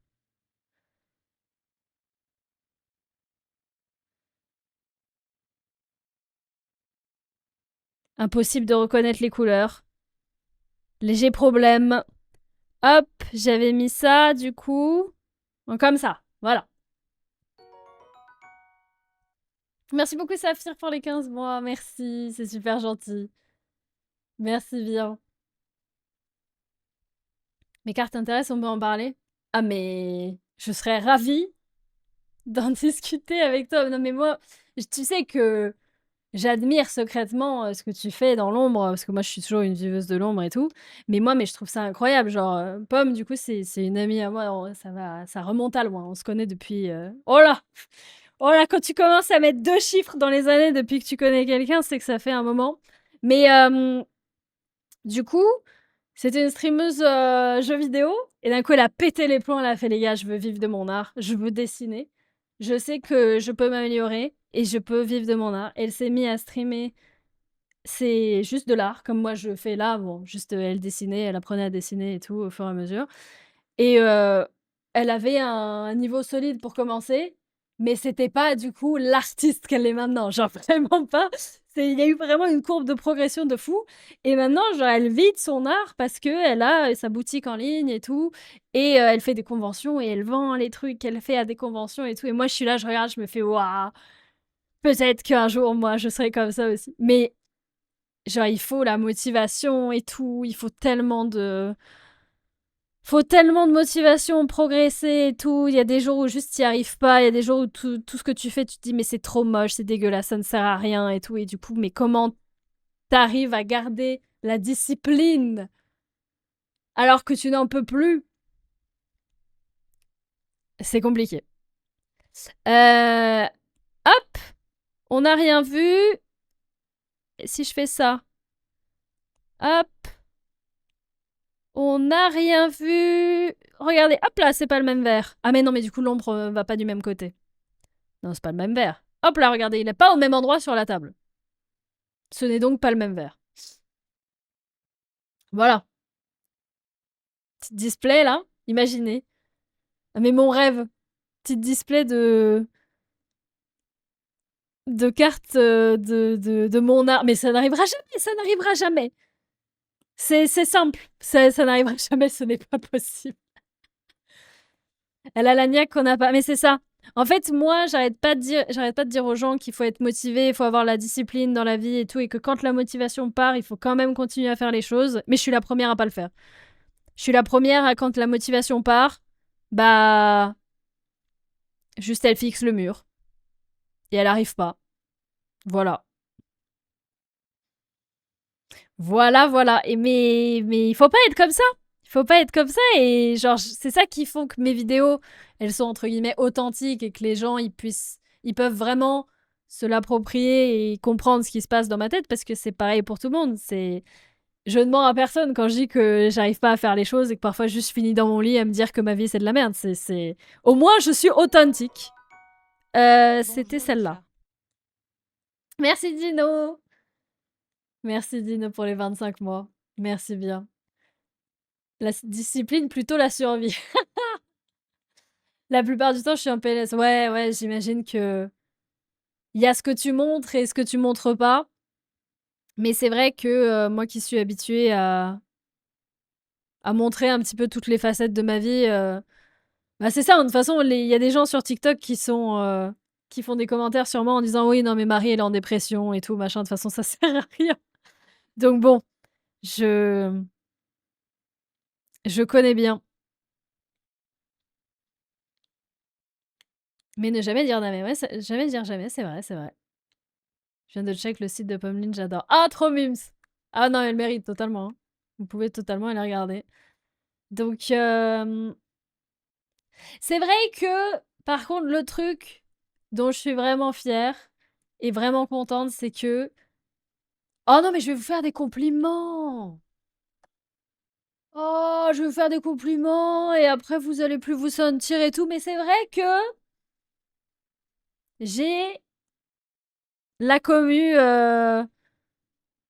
Impossible de reconnaître les couleurs. Léger problème. Hop, j'avais mis ça du coup. Donc, comme ça, voilà. Merci beaucoup Saphir pour les 15 mois, merci, c'est super gentil. Merci bien. Mes cartes intéressent, on peut en parler? Ah mais je serais ravie d'en discuter avec toi. Non mais moi, tu sais que j'admire secrètement ce que tu fais dans l'ombre, parce que moi je suis toujours une viveuses de l'ombre et tout. Mais moi, je trouve ça incroyable. Genre, Pomme, du coup, c'est une amie à moi, ça remonte à loin. On se connaît depuis... Oh là! Oh là, quand tu commences à mettre 2 chiffres dans les années depuis que tu connais quelqu'un, c'est que ça fait un moment. Mais du coup, c'était une streameuse jeux vidéo. Et d'un coup, elle a pété les plombs. Elle a fait, les gars, je veux vivre de mon art. Je veux dessiner. Je sais que je peux m'améliorer et je peux vivre de mon art. Elle s'est mise à streamer. C'est juste de l'art, comme moi je fais là. Bon, juste elle dessinait, elle apprenait à dessiner et tout au fur et à mesure. Et elle avait un niveau solide pour commencer, mais c'était pas du coup l'artiste qu'elle est maintenant, genre vraiment pas. Il y a eu vraiment une courbe de progression de fou. Et maintenant, genre, elle vit de son art parce qu'elle a sa boutique en ligne et tout. Et elle fait des conventions et elle vend les trucs qu'elle fait à des conventions et tout. Et moi, je suis là, je regarde, je me fais waouh, peut-être qu'un jour, moi, je serai comme ça aussi. Mais genre, il faut la motivation et tout. Il faut tellement de motivation, progresser et tout. Il y a des jours où juste t'y arrives pas. Il y a des jours où tout ce que tu fais, tu te dis mais c'est trop moche, c'est dégueulasse, ça ne sert à rien et tout. Et du coup, mais comment t'arrives à garder la discipline alors que tu n'en peux plus? C'est compliqué. Hop, on n'a rien vu. si je fais ça, hop, on n'a rien vu. Regardez, hop là, c'est pas le même vert. Ah mais non, mais du coup, l'ombre va pas du même côté. Non, c'est pas le même vert. Hop là, regardez, il est pas au même endroit sur la table. Ce n'est donc pas le même vert. Voilà. Petit display, là. Imaginez. Ah, mais mon rêve. Petit display de cartes de mon art. Mais ça n'arrivera jamais, ça n'arrivera jamais. C'est simple. Ça n'arrivera jamais, ce n'est pas possible. Elle a la niaque qu'on n'a pas. Mais c'est ça. En fait, moi, j'arrête pas de dire aux gens qu'il faut être motivé, il faut avoir la discipline dans la vie et tout, et que quand la motivation part, il faut quand même continuer à faire les choses. Mais je suis la première à pas le faire. Je suis la première à, quand la motivation part, bah, juste elle fixe le mur. Et elle arrive pas. Voilà. Voilà, voilà. Et mais il faut pas être comme ça. Il faut pas être comme ça. Et genre, c'est ça qui font que mes vidéos, elles sont entre guillemets authentiques et que les gens, ils peuvent vraiment se l'approprier et comprendre ce qui se passe dans ma tête parce que c'est pareil pour tout le monde. Je ne mens à personne quand je dis que j'arrive pas à faire les choses et que parfois je juste finis dans mon lit à me dire que ma vie c'est de la merde. Au moins, je suis authentique. C'était celle-là. Merci Dino. Merci Dino pour les 25 mois. Merci bien. La discipline, plutôt la survie. La plupart du temps, je suis en PLS. Ouais, ouais, j'imagine que il y a ce que tu montres et ce que tu montres pas. Mais c'est vrai que moi qui suis habituée à montrer un petit peu toutes les facettes de ma vie, bah c'est ça. De toute façon, il y a des gens sur TikTok qui font des commentaires sur moi en disant oui, non mais Marie elle est en dépression et tout machin. De toute façon, ça sert à rien. Donc bon, je connais bien. Mais ne jamais dire jamais. Ouais, jamais dire jamais, c'est vrai, c'est vrai. Je viens de check le site de Pommeline, j'adore. Ah, trop mimes! Ah non, elle mérite totalement, hein. Vous pouvez totalement aller regarder. Donc, c'est vrai que, par contre, le truc dont je suis vraiment fière et vraiment contente, c'est que... Oh non, mais je vais vous faire des compliments! Oh, je vais vous faire des compliments et après vous allez plus vous sentir et tout. Mais c'est vrai que j'ai la commu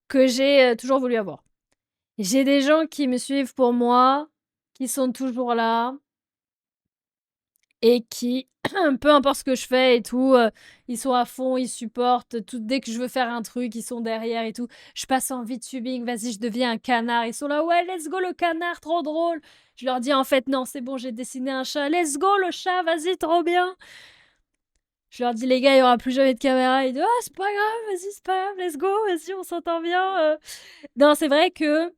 que j'ai toujours voulu avoir. J'ai des gens qui me suivent pour moi, qui sont toujours là et qui, peu importe ce que je fais et tout, ils sont à fond, ils supportent. Tout, dès que je veux faire un truc, ils sont derrière et tout. Je passe en VTubing, vas-y, je deviens un canard. Ils sont là, ouais, let's go le canard, trop drôle. Je leur dis en fait, non, c'est bon, j'ai dessiné un chat. Let's go le chat, vas-y, trop bien. Je leur dis, les gars, il n'y aura plus jamais de caméra. Ils disent, ah, c'est pas grave, vas-y, c'est pas grave, let's go, vas-y, on s'entend bien. Non, c'est vrai que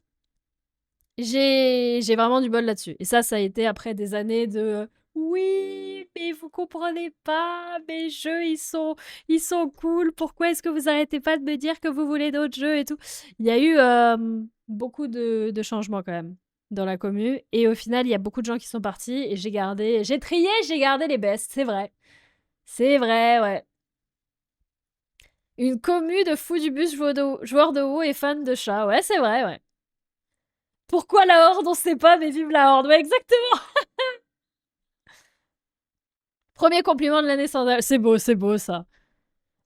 j'ai vraiment du bol là-dessus. Et ça a été après des années de oui, mais vous comprenez pas, mes jeux ils sont cool. Pourquoi est-ce que vous arrêtez pas de me dire que vous voulez d'autres jeux et tout? Il y a eu beaucoup de changements quand même dans la commu. Et au final, il y a beaucoup de gens qui sont partis et j'ai trié, j'ai gardé les bestes, c'est vrai. C'est vrai, ouais. Une commu de fous du bus, joueurs de WoW et fans de chats. Ouais, c'est vrai, ouais. Pourquoi la Horde? On sait pas, mais vive la Horde. Ouais, exactement. Premier compliment de l'année sans... C'est beau ça.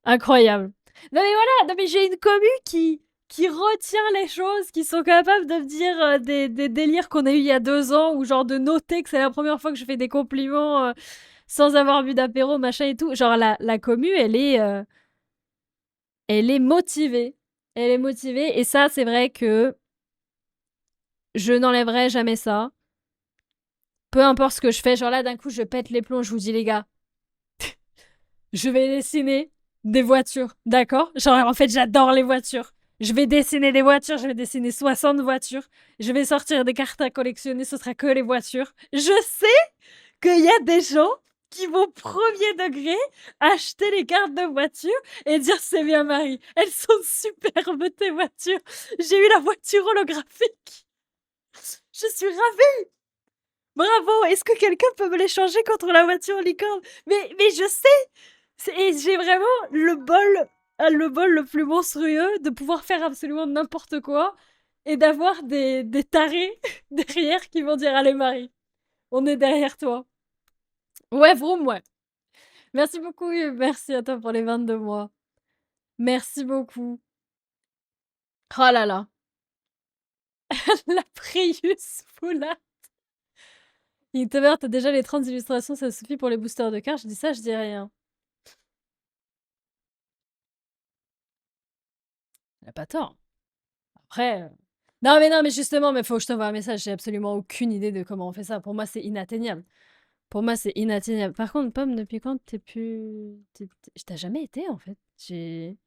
Incroyable. Non mais voilà, non mais j'ai une commu qui retient les choses, qui sont capables de me dire des délires qu'on a eu il y a 2 ans, ou genre de noter que c'est la première fois que je fais des compliments sans avoir bu d'apéro, machin et tout. Genre la commu, elle est motivée. Elle est motivée, et ça, c'est vrai que je n'enlèverai jamais ça. Peu importe ce que je fais, genre là, d'un coup, je pète les plombs, je vous dis, les gars, je vais dessiner des voitures, d'accord? Genre, en fait, j'adore les voitures. Je vais dessiner des voitures, je vais dessiner 60 voitures. Je vais sortir des cartes à collectionner, ce sera que les voitures. Je sais qu'il y a des gens qui vont premier degré acheter les cartes de voiture et dire c'est bien Marie, elles sont superbes tes voitures. J'ai eu la voiture holographique. Je suis ravie. Bravo. Est-ce que quelqu'un peut me l'échanger contre la voiture licorne? Mais je sais. Et j'ai vraiment le bol a le bol le plus monstrueux de pouvoir faire absolument n'importe quoi et d'avoir des tarés derrière qui vont dire allez Marie, on est derrière toi. Ouais, vroom, ouais. Merci beaucoup, merci à toi pour les 22 mois. Merci beaucoup. Oh là là. La Prius foulard. Inktober, t'as déjà les 30 illustrations, ça suffit pour les boosters de cartes. Je dis ça, je dis rien. Il a pas tort. Après... Non, mais justement, mais faut que je t'envoie un message. J'ai absolument aucune idée de comment on fait ça. Pour moi, c'est inatteignable. Pour moi, c'est inatteignable. Par contre, Pomme, depuis quand t'es plus... Je t'ai jamais été, en fait. J'ai...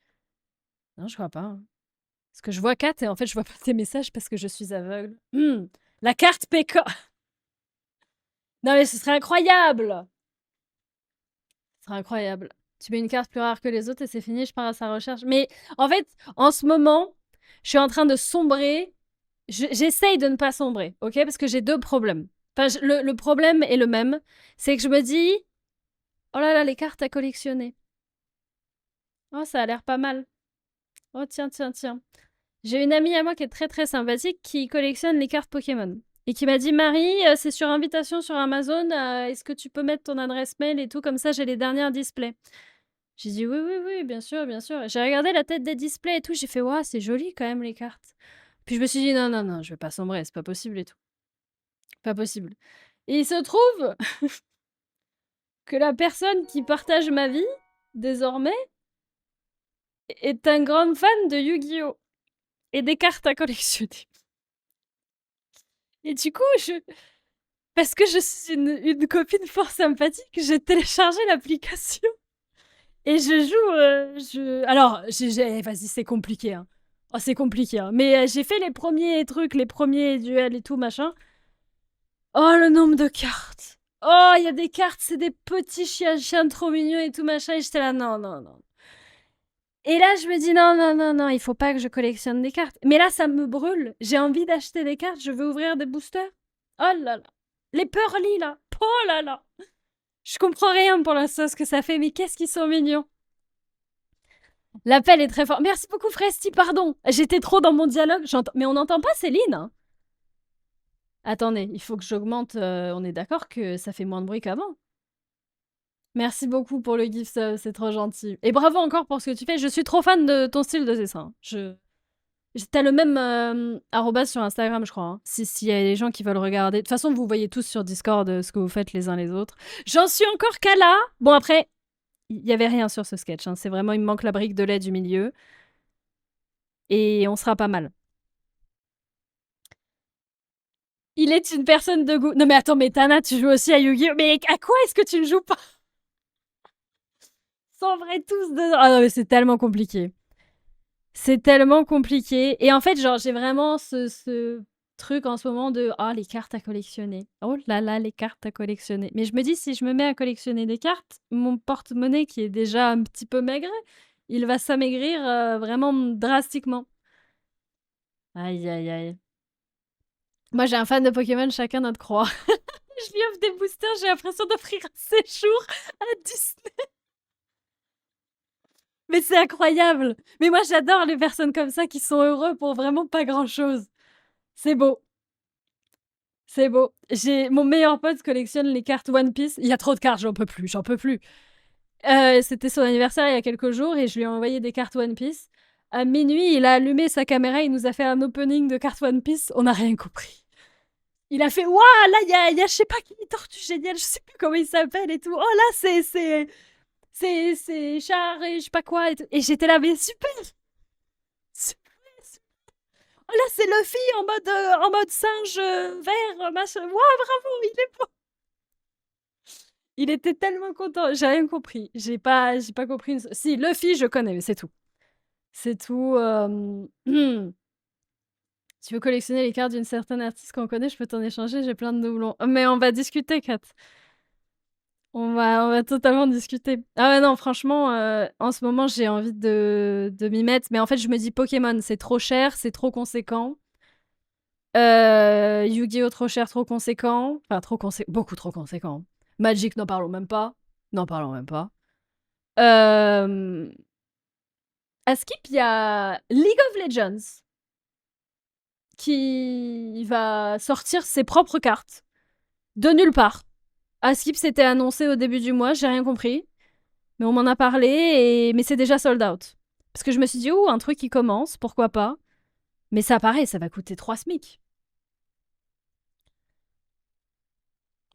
Non, je crois pas. Hein. Parce que je vois 4 et en fait, je vois pas tes messages parce que je suis aveugle. La carte PK. Non, mais ce serait incroyable. Ce serait incroyable. Tu mets une carte plus rare que les autres et c'est fini, je pars à sa recherche. Mais en fait, en ce moment, je suis en train de sombrer. J'essaye de ne pas sombrer, ok? Parce que j'ai deux problèmes. Enfin, le problème est le même. C'est que je me dis, oh là là, les cartes à collectionner. Oh, ça a l'air pas mal. Oh, tiens, tiens, tiens. J'ai une amie à moi qui est très très sympathique qui collectionne les cartes Pokémon. Et qui m'a dit, Marie, c'est sur invitation sur Amazon, est-ce que tu peux mettre ton adresse mail et tout, comme ça j'ai les dernières displays. J'ai dit, oui, oui, oui, bien sûr, bien sûr. J'ai regardé la tête des displays et tout, j'ai fait, waouh, c'est joli quand même les cartes. Puis je me suis dit, non, non, non, je vais pas sombrer, c'est pas possible et tout. Pas possible. Et il se trouve que la personne qui partage ma vie, désormais, est un grand fan de Yu-Gi-Oh! Et des cartes à collectionner. Et du coup, parce que je suis une copine fort sympathique, j'ai téléchargé l'application. Et je joue... Alors, vas-y, c'est compliqué. Hein. Oh, c'est compliqué. Hein. Mais j'ai fait les premiers trucs, les premiers duels et tout, machin. Oh, le nombre de cartes. Oh, il y a des cartes, c'est des petits chiens trop mignons et tout, machin. Et j'étais là, non, non, non. Et là, je me dis, non, non, non, non, il faut pas que je collectionne des cartes. Mais là, ça me brûle. J'ai envie d'acheter des cartes, je veux ouvrir des boosters. Oh là là. Les Pearly, là. Oh là là. Je comprends rien pour l'instant ce que ça fait, mais qu'est-ce qu'ils sont mignons. L'appel est très fort. Merci beaucoup, Fresti, pardon. J'étais trop dans mon dialogue. Mais on n'entend pas Céline. Hein. Attendez, il faut que j'augmente. On est d'accord que ça fait moins de bruit qu'avant. Merci beaucoup pour le gift, c'est trop gentil. Et bravo encore pour ce que tu fais. Je suis trop fan de ton style de dessin. T'as le même arrobas sur Instagram, je crois. Hein. S'il y a des gens qui veulent regarder. De toute façon, vous voyez tous sur Discord ce que vous faites les uns les autres. J'en suis encore qu'à là. Bon, après, il y avait rien sur ce sketch. Hein. C'est vraiment, il me manque la brique de lait du milieu. Et on sera pas mal. Il est une personne de goût. Non mais attends, mais Tana, tu joues aussi à Yu-Gi-Oh! Mais à quoi est-ce que tu ne joues pas? Sans vrai tous dedans. Ah non, mais c'est tellement compliqué. C'est tellement compliqué. Et en fait, genre, j'ai vraiment ce truc en ce moment de « Ah, les cartes à collectionner. Oh là là, les cartes à collectionner. » Mais je me dis, si je me mets à collectionner des cartes, mon porte-monnaie, qui est déjà un petit peu maigre, il va s'amaigrir vraiment drastiquement. Aïe, aïe, aïe. Moi, j'ai un fan de Pokémon, chacun notre croix. Je lui offre des boosters, j'ai l'impression d'offrir un séjour à Disney. Mais c'est incroyable. Mais moi, j'adore les personnes comme ça qui sont heureux pour vraiment pas grand-chose. C'est beau. C'est beau. Mon meilleur pote collectionne les cartes One Piece. Il y a trop de cartes, j'en peux plus, j'en peux plus. C'était son anniversaire il y a quelques jours et je lui ai envoyé des cartes One Piece. À minuit, il a allumé sa caméra, il nous a fait un opening de cartes One Piece. On n'a rien compris. Il a fait « Waouh, là, il y a je sais pas qui, Tortue Géniale, je sais plus comment il s'appelle et tout. Oh là, c'est Char et je sais pas quoi. Et j'étais là, mais super, super. Oh là, c'est Luffy en mode singe vert, machin. Waouh, bravo, il est beau. Il était tellement content. J'ai rien compris. J'ai pas compris. Si, Luffy, je connais, mais c'est tout. C'est tout. Tu veux collectionner les cartes d'une certaine artiste qu'on connaît, je peux t'en échanger, j'ai plein de doublons. Mais on va discuter, Kat. On va totalement discuter. Ah ouais, non, franchement, en ce moment, j'ai envie de m'y mettre. Mais en fait, je me dis Pokémon, c'est trop cher, c'est trop conséquent. Yu-Gi-Oh! Trop cher, trop conséquent. Enfin, beaucoup trop conséquent. Magic, n'en parlons même pas. N'en parlons même pas. À Skip, il y a League of Legends qui va sortir ses propres cartes de nulle part. À Skip, c'était annoncé au début du mois, j'ai rien compris. Mais on m'en a parlé, mais c'est déjà sold out. Parce que je me suis dit, oh, un truc qui commence, pourquoi pas. Mais ça paraît, ça va coûter 3 SMIC.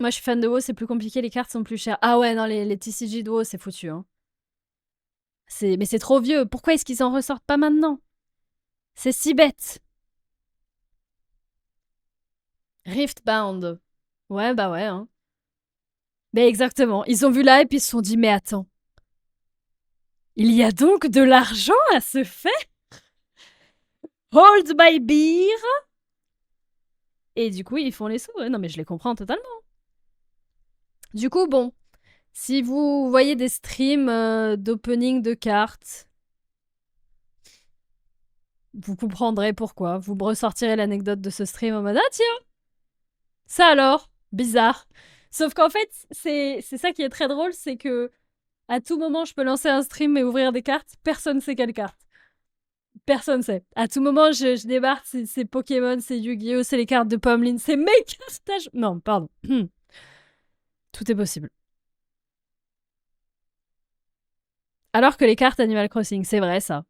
Moi, je suis fan de WoW, c'est plus compliqué, les cartes sont plus chères. Ah ouais, non, les TCG de WoW, c'est foutu. Hein. Mais c'est trop vieux. Pourquoi est-ce qu'ils en ressortent pas maintenant? C'est si bête. Riftbound. Ouais, bah ouais. Hein. Mais exactement. Ils ont vu la hype, ils se sont dit, mais attends. Il y a donc de l'argent à se faire? Hold my beer. Et du coup, ils font les sous. Ouais, non, mais je les comprends totalement. Du coup, bon. Si vous voyez des streams d'opening de cartes, vous comprendrez pourquoi. Vous me ressortirez l'anecdote de ce stream en mode ah tiens, ça alors, bizarre. Sauf qu'en fait, c'est ça qui est très drôle, c'est que à tout moment, je peux lancer un stream et ouvrir des cartes. Personne sait quelle carte. Personne sait. À tout moment, je débarque, c'est Pokémon, c'est Yu-Gi-Oh, c'est les cartes de Pommeline, c'est mes cartes. Non, pardon. Tout est possible. Alors que les cartes Animal Crossing, c'est vrai ça.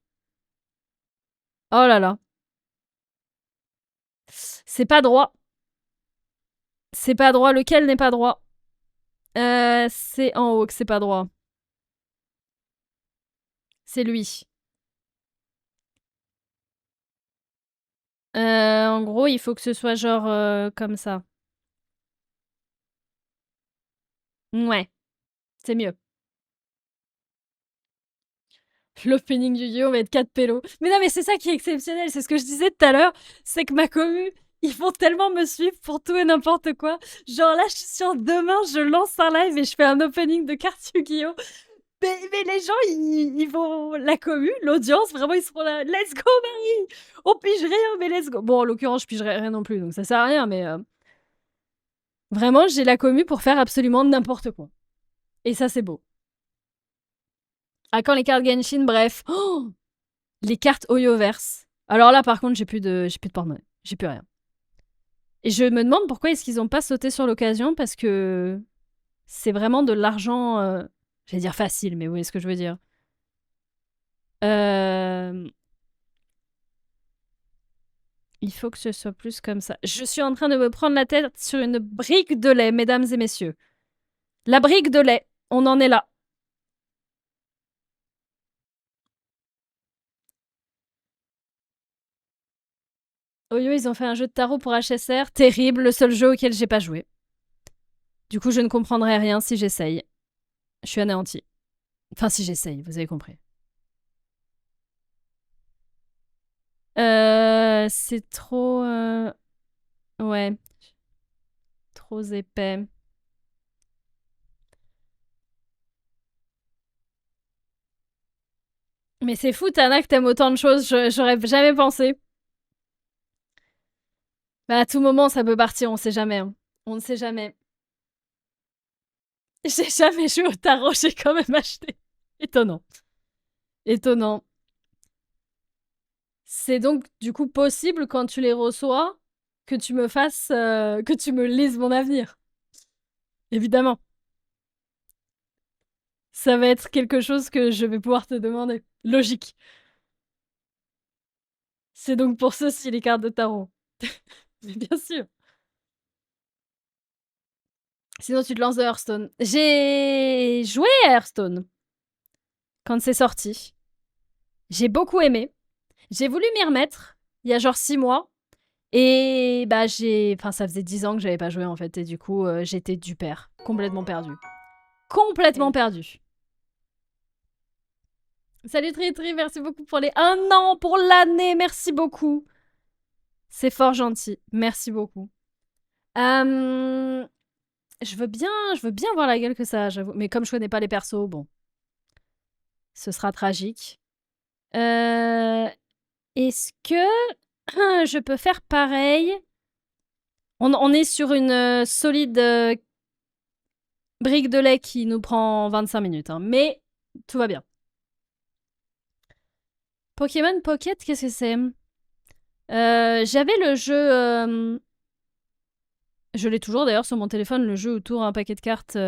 Oh là là. C'est pas droit. C'est pas droit. Lequel n'est pas droit? C'est en haut que c'est pas droit. C'est lui. En gros, il faut que ce soit genre comme ça. Ouais, c'est mieux. L'opening du Yu-Gi-Oh! Va être 4 pélos. Mais non, mais c'est ça qui est exceptionnel. C'est ce que je disais tout à l'heure. C'est que ma commu, ils vont tellement me suivre pour tout et n'importe quoi. Genre là, je suis sûre, demain, je lance un live et je fais un opening de cartes Yu-Gi-Oh! Mais les gens, ils vont. La commu, l'audience, vraiment, ils seront là. Let's go, Marie! On pige rien, mais let's go. Bon, en l'occurrence, je pigerai rien non plus, donc ça sert à rien, mais. Vraiment, j'ai la commu pour faire absolument n'importe quoi. Et ça, c'est beau. À quand les cartes Genshin, bref. Oh, les cartes Oyoverse. Alors là, par contre, j'ai plus de porte-monnaie. J'ai plus rien. Et je me demande pourquoi est-ce qu'ils ont pas sauté sur l'occasion, parce que c'est vraiment de l'argent, j'allais dire facile, mais vous voyez ce que je veux dire. Il faut que ce soit plus comme ça. Je suis en train de me prendre la tête sur une brique de lait, mesdames et messieurs. La brique de lait, on en est là. Oyo, ils ont fait un jeu de tarot pour HSR. Terrible, le seul jeu auquel j'ai pas joué. Du coup, je ne comprendrai rien si j'essaye. Je suis anéantie. Enfin, si j'essaye, vous avez compris. C'est trop... Ouais. Trop épais. Mais c'est fou, Tana, que t'aimes autant de choses. J'aurais jamais pensé. Bah, à tout moment, ça peut partir, on sait jamais. Hein. On ne sait jamais. J'ai jamais joué au tarot, j'ai quand même acheté. Étonnant. Étonnant. C'est donc du coup possible quand tu les reçois que tu me fasses, que tu me lises mon avenir. Évidemment. Ça va être quelque chose que je vais pouvoir te demander. Logique. C'est donc pour ceci les cartes de tarot. Mais bien sûr. Sinon tu te lances de Hearthstone. J'ai joué à Hearthstone quand c'est sorti. J'ai beaucoup aimé. J'ai voulu m'y remettre il y a genre 6 mois. Et bah enfin ça faisait 10 ans que j'avais pas joué en fait et du coup j'étais du père, complètement perdu. Complètement perdu. Salut Tritri, merci beaucoup pour les 1 an, pour l'année, merci beaucoup. C'est fort gentil, merci beaucoup. Je veux bien voir la gueule que ça a, j'avoue. Mais comme je connais pas les persos, bon, ce sera tragique. Est-ce que je peux faire pareil? On est sur une solide brique de lait qui nous prend 25 minutes, hein, mais tout va bien. Pokémon Pocket, qu'est-ce que c'est? J'avais le jeu... Je l'ai toujours d'ailleurs sur mon téléphone, le jeu où tourne un paquet de cartes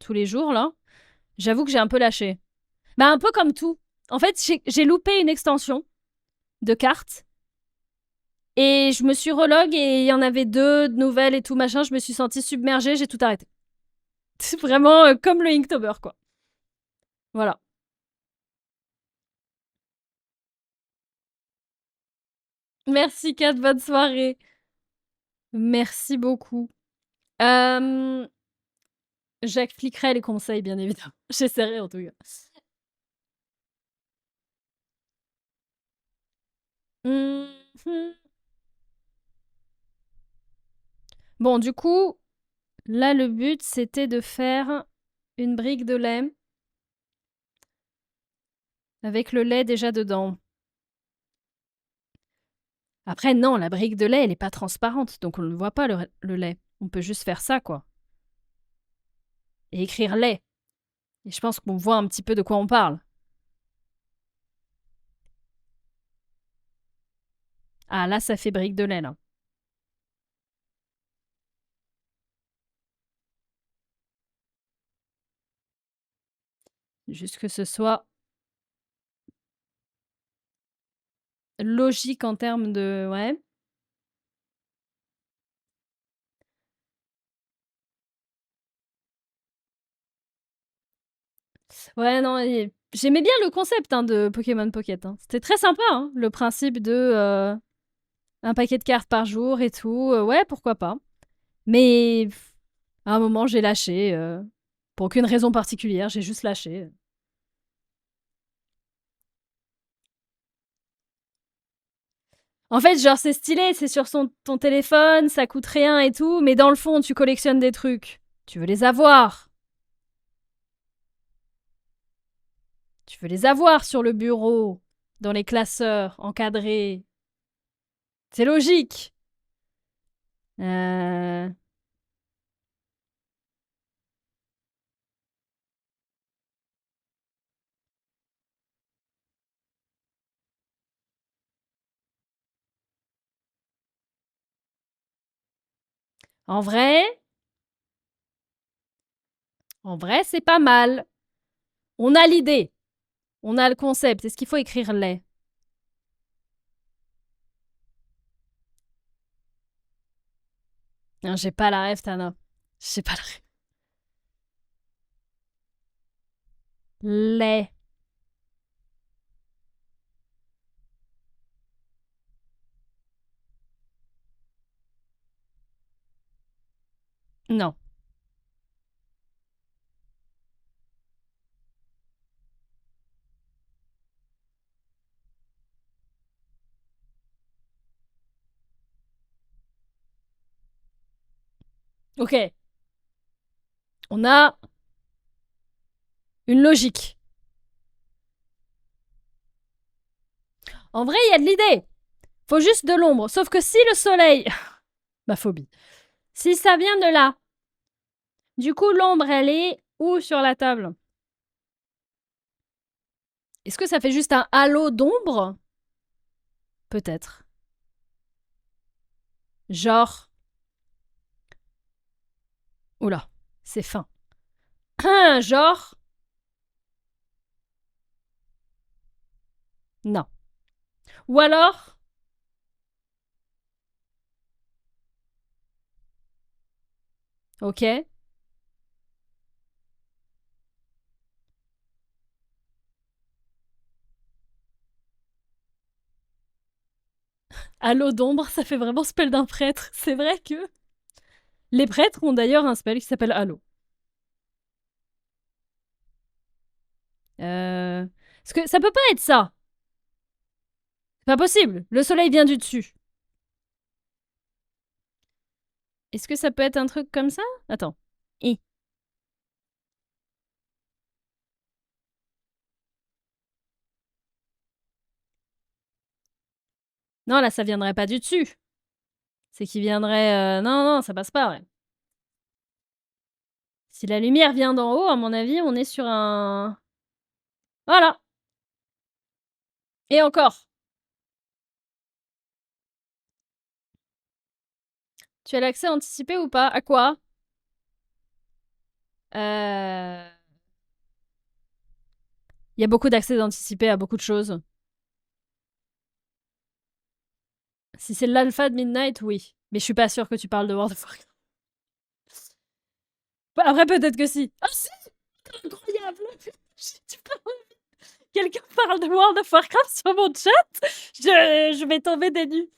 tous les jours, là. J'avoue que j'ai un peu lâché. Bah, un peu comme tout. En fait, j'ai loupé une extension de cartes. Et je me suis relog et il y en avait 2 nouvelles et tout machin. Je me suis sentie submergée, j'ai tout arrêté. C'est vraiment comme le Inktober, quoi. Voilà. Merci Kat, bonne soirée. Merci beaucoup. J'appliquerai les conseils, bien évidemment. J'essaierai en tout cas. Mhm. Bon, du coup, là, le but, c'était de faire une brique de lait avec le lait déjà dedans. Après, non, la brique de lait, elle est pas transparente, donc on ne voit pas le lait. On peut juste faire ça, quoi. Et écrire lait. Et je pense qu'on voit un petit peu de quoi on parle. Ah, là, ça fait brique de lait, là. Juste que ce soit logique en termes de... Ouais. Ouais, non, j'aimais bien le concept hein, de Pokémon Pocket. Hein. C'était très sympa, hein, le principe de un paquet de cartes par jour et tout. Ouais, pourquoi pas. Mais à un moment, j'ai lâché. Pour aucune raison particulière, j'ai juste lâché. En fait, genre, c'est stylé, c'est sur ton téléphone, ça coûte rien et tout, mais dans le fond, tu collectionnes des trucs. Tu veux les avoir. Tu veux les avoir sur le bureau, dans les classeurs, encadrés. C'est logique. Euh... En vrai, c'est pas mal. On a l'idée. On a le concept. Est-ce qu'il faut écrire les? Non, j'ai pas la rêve, Tana. J'ai pas la rêve. Les. Non. Ok. On a une logique. En vrai, il y a de l'idée. Faut juste de l'ombre. Sauf que si le soleil... Ma phobie. Si ça vient de là, du coup, l'ombre, elle est où sur la table? Est-ce que ça fait juste un halo d'ombre? Peut-être. Genre... Oula, c'est fin. Genre... Non. Ou alors... Ok. Halo d'ombre, ça fait vraiment spell d'un prêtre. C'est vrai que... Les prêtres ont d'ailleurs un spell qui s'appelle Halo. Parce que ça peut pas être ça. C'est pas possible. Le soleil vient du dessus. Est-ce que ça peut être un truc comme ça? Attends. I. Non, là, ça viendrait pas du dessus. C'est qu'il viendrait... Non, non, ça passe pas, ouais. Si la lumière vient d'en haut, à mon avis, on est sur un... Voilà. Et encore. Tu as l'accès anticipé ou pas? À quoi? Il y a beaucoup d'accès anticipé à beaucoup de choses. Si c'est l'alpha de Midnight, oui. Mais je suis pas sûre que tu parles de World of Warcraft. Après, peut-être que si. Ah si! Incroyable! Quelqu'un parle de World of Warcraft sur mon chat? Je vais tomber des nues.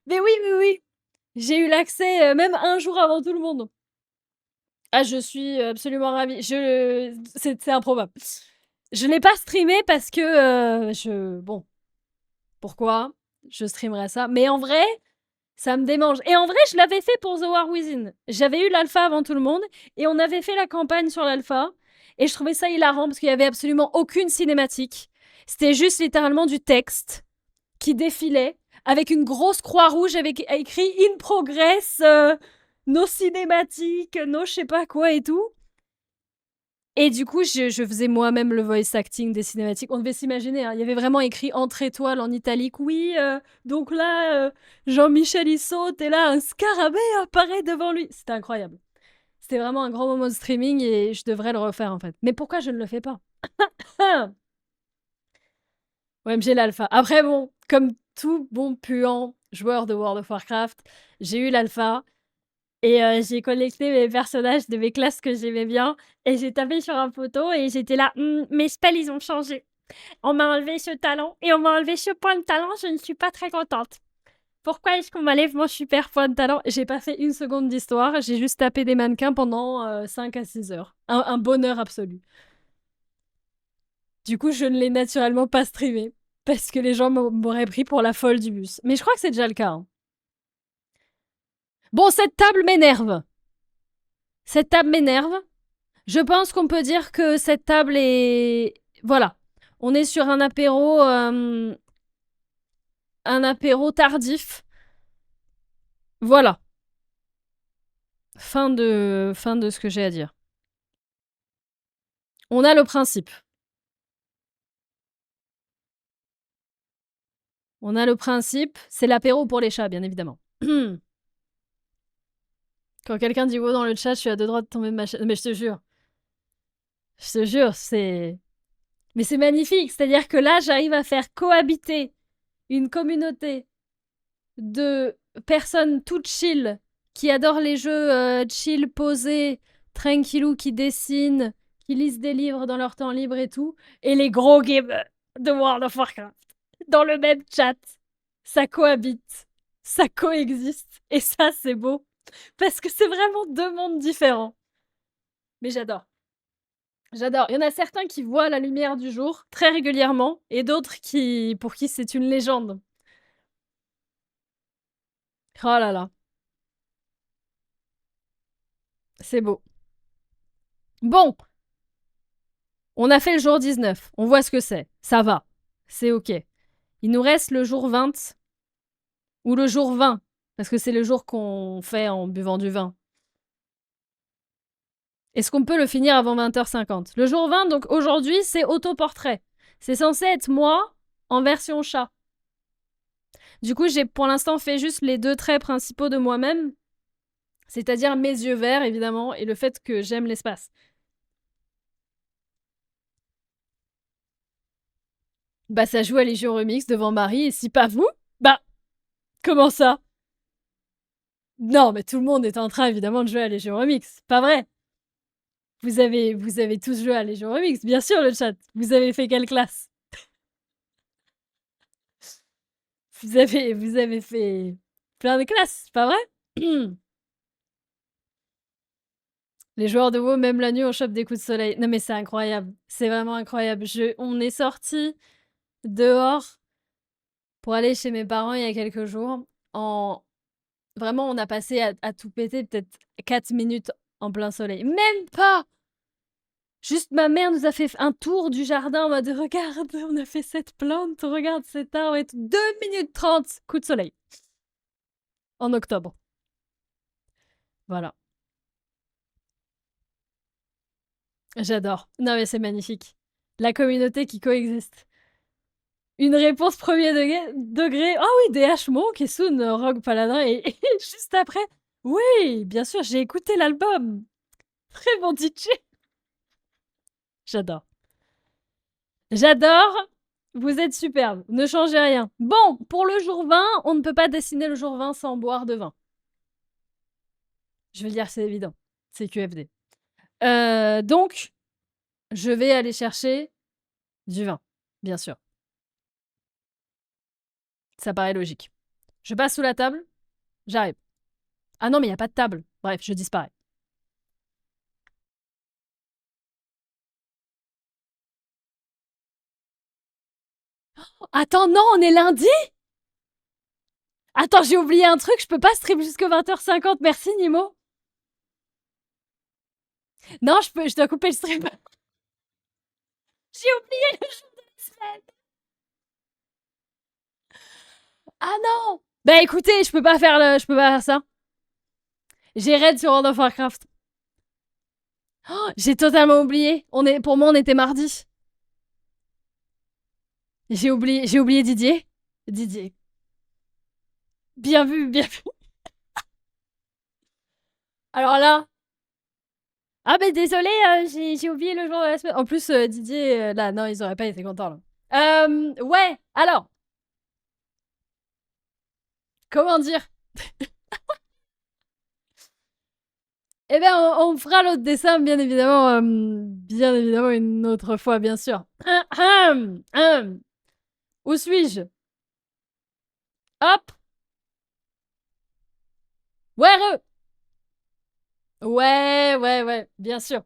Mais oui, oui, oui. J'ai eu l'accès même un jour avant tout le monde. Ah, je suis absolument ravie. C'est improbable. Je l'ai pas streamé parce que bon, pourquoi je streamerais ça? Mais en vrai, ça me démange. Et en vrai, je l'avais fait pour The War Within. J'avais eu l'alpha avant tout le monde et on avait fait la campagne sur l'alpha. Et je trouvais ça hilarant parce qu'il y avait absolument aucune cinématique. C'était juste littéralement du texte qui défilait avec une grosse croix rouge avec écrit In Progress, nos cinématiques, nos je sais pas quoi et tout. Et du coup, je faisais moi-même le voice acting des cinématiques. On devait s'imaginer, hein, il y avait vraiment écrit entre étoiles en italique. Oui, donc là, Jean-Michel il saute et là, un scarabée apparaît devant lui. C'était incroyable. C'était vraiment un grand moment de streaming et je devrais le refaire en fait. Mais pourquoi je ne le fais pas? OMG l'alpha. Après, bon, comme tout bon puant joueur de World of Warcraft, j'ai eu l'alpha et j'ai collecté mes personnages de mes classes que j'aimais bien et j'ai tapé sur un photo et j'étais là, mes spells ils ont changé. On m'a enlevé ce talent et on m'a enlevé ce point de talent, je ne suis pas très contente. Pourquoi est-ce qu'on m'enlève mon super point de talent? J'ai pas fait une seconde d'histoire, j'ai juste tapé des mannequins pendant 5 à 6 heures. Un bonheur absolu. Du coup, je ne l'ai naturellement pas streamé parce que les gens m'auraient pris pour la folle du bus. Mais je crois que c'est déjà le cas. Hein. Bon, cette table m'énerve. Cette table m'énerve. Je pense qu'on peut dire que cette table est... Voilà. On est sur un apéro tardif. Voilà. Fin de ce que j'ai à dire. On a le principe. On a le principe. C'est l'apéro pour les chats, bien évidemment. Quand quelqu'un dit wow dans le chat, je suis à deux droits de tomber de ma chaise. Mais je te jure. Je te jure, c'est... Mais c'est magnifique. C'est-à-dire que là, j'arrive à faire cohabiter une communauté de personnes toutes chill, qui adorent les jeux chill, posés, tranquillou, qui dessinent, qui lisent des livres dans leur temps libre et tout, et les gros gamers de World of Warcraft. Dans le même chat. Ça cohabite. Ça coexiste. Et ça, c'est beau. Parce que c'est vraiment deux mondes différents. Mais j'adore. J'adore. Il y en a certains qui voient la lumière du jour très régulièrement et d'autres pour qui c'est une légende. Oh là là. C'est beau. Bon. On a fait le jour 19. On voit ce que c'est. Ça va. C'est ok. Il nous reste le jour 20 ou le jour 20. Parce que c'est le jour qu'on fait en buvant du vin. Est-ce qu'on peut le finir avant 20h50? Le jour 20, donc aujourd'hui, c'est autoportrait. C'est censé être moi en version chat. Du coup, j'ai pour l'instant fait juste les deux traits principaux de moi-même, c'est-à-dire mes yeux verts, évidemment, et le fait que j'aime l'espace. Bah, ça joue à Légion Remix devant Marie, et si pas vous, bah, comment ça? Non, mais tout le monde est en train, évidemment, de jouer à Légion Remix. Pas vrai? Vous avez tous joué à Légion Remix, bien sûr, le chat. Vous avez fait quelle classe? Vous avez fait plein de classes, pas vrai? Les joueurs de WoW, même la nuit, on chope des coups de soleil. Non, mais c'est incroyable. C'est vraiment incroyable. On est sorti dehors pour aller chez mes parents il y a quelques jours. Vraiment, on a passé à tout péter peut-être 4 minutes en plein soleil. Même pas! Juste ma mère nous a fait un tour du jardin en mode regarde, on a fait cette plante, regarde cet arbre et tout. 2 minutes 30, coup de soleil. En octobre. Voilà. J'adore. Non mais c'est magnifique. La communauté qui coexiste. Une réponse premier degré. Ah oui, DH Monk et Soon Rogue Paladin. Et juste après, oui, bien sûr, j'ai écouté l'album. Très bon DJ. J'adore. J'adore. Vous êtes superbe. Ne changez rien. Bon, pour le jour 20, on ne peut pas dessiner le jour 20 sans boire de vin. Je veux dire, c'est évident. C'est QFD. Donc, je vais aller chercher du vin, bien sûr. Ça paraît logique. Je passe sous la table. J'arrive. Ah non, mais il n'y a pas de table. Bref, je disparais. Attends, non, on est lundi? Attends, j'ai oublié un truc, je peux pas stream jusque 20h50. Merci, Nimo. Non, je dois couper le stream. J'ai oublié le jour de la semaine. Ah non. Bah écoutez, je peux pas faire ça. J'ai raid sur World of Warcraft. Oh, j'ai totalement oublié. Pour moi, on était mardi. J'ai oublié Didier. Didier. Bien vu, bien vu. Alors là. Ah ben désolé, j'ai oublié le jour de la semaine. En plus, Didier, là, non, ils auraient pas été contents là. Ouais, alors. Comment dire? Eh bien, on fera l'autre dessin, bien évidemment, une autre fois, bien sûr. Où suis-je? Hop. Ouais, ouais, bien sûr.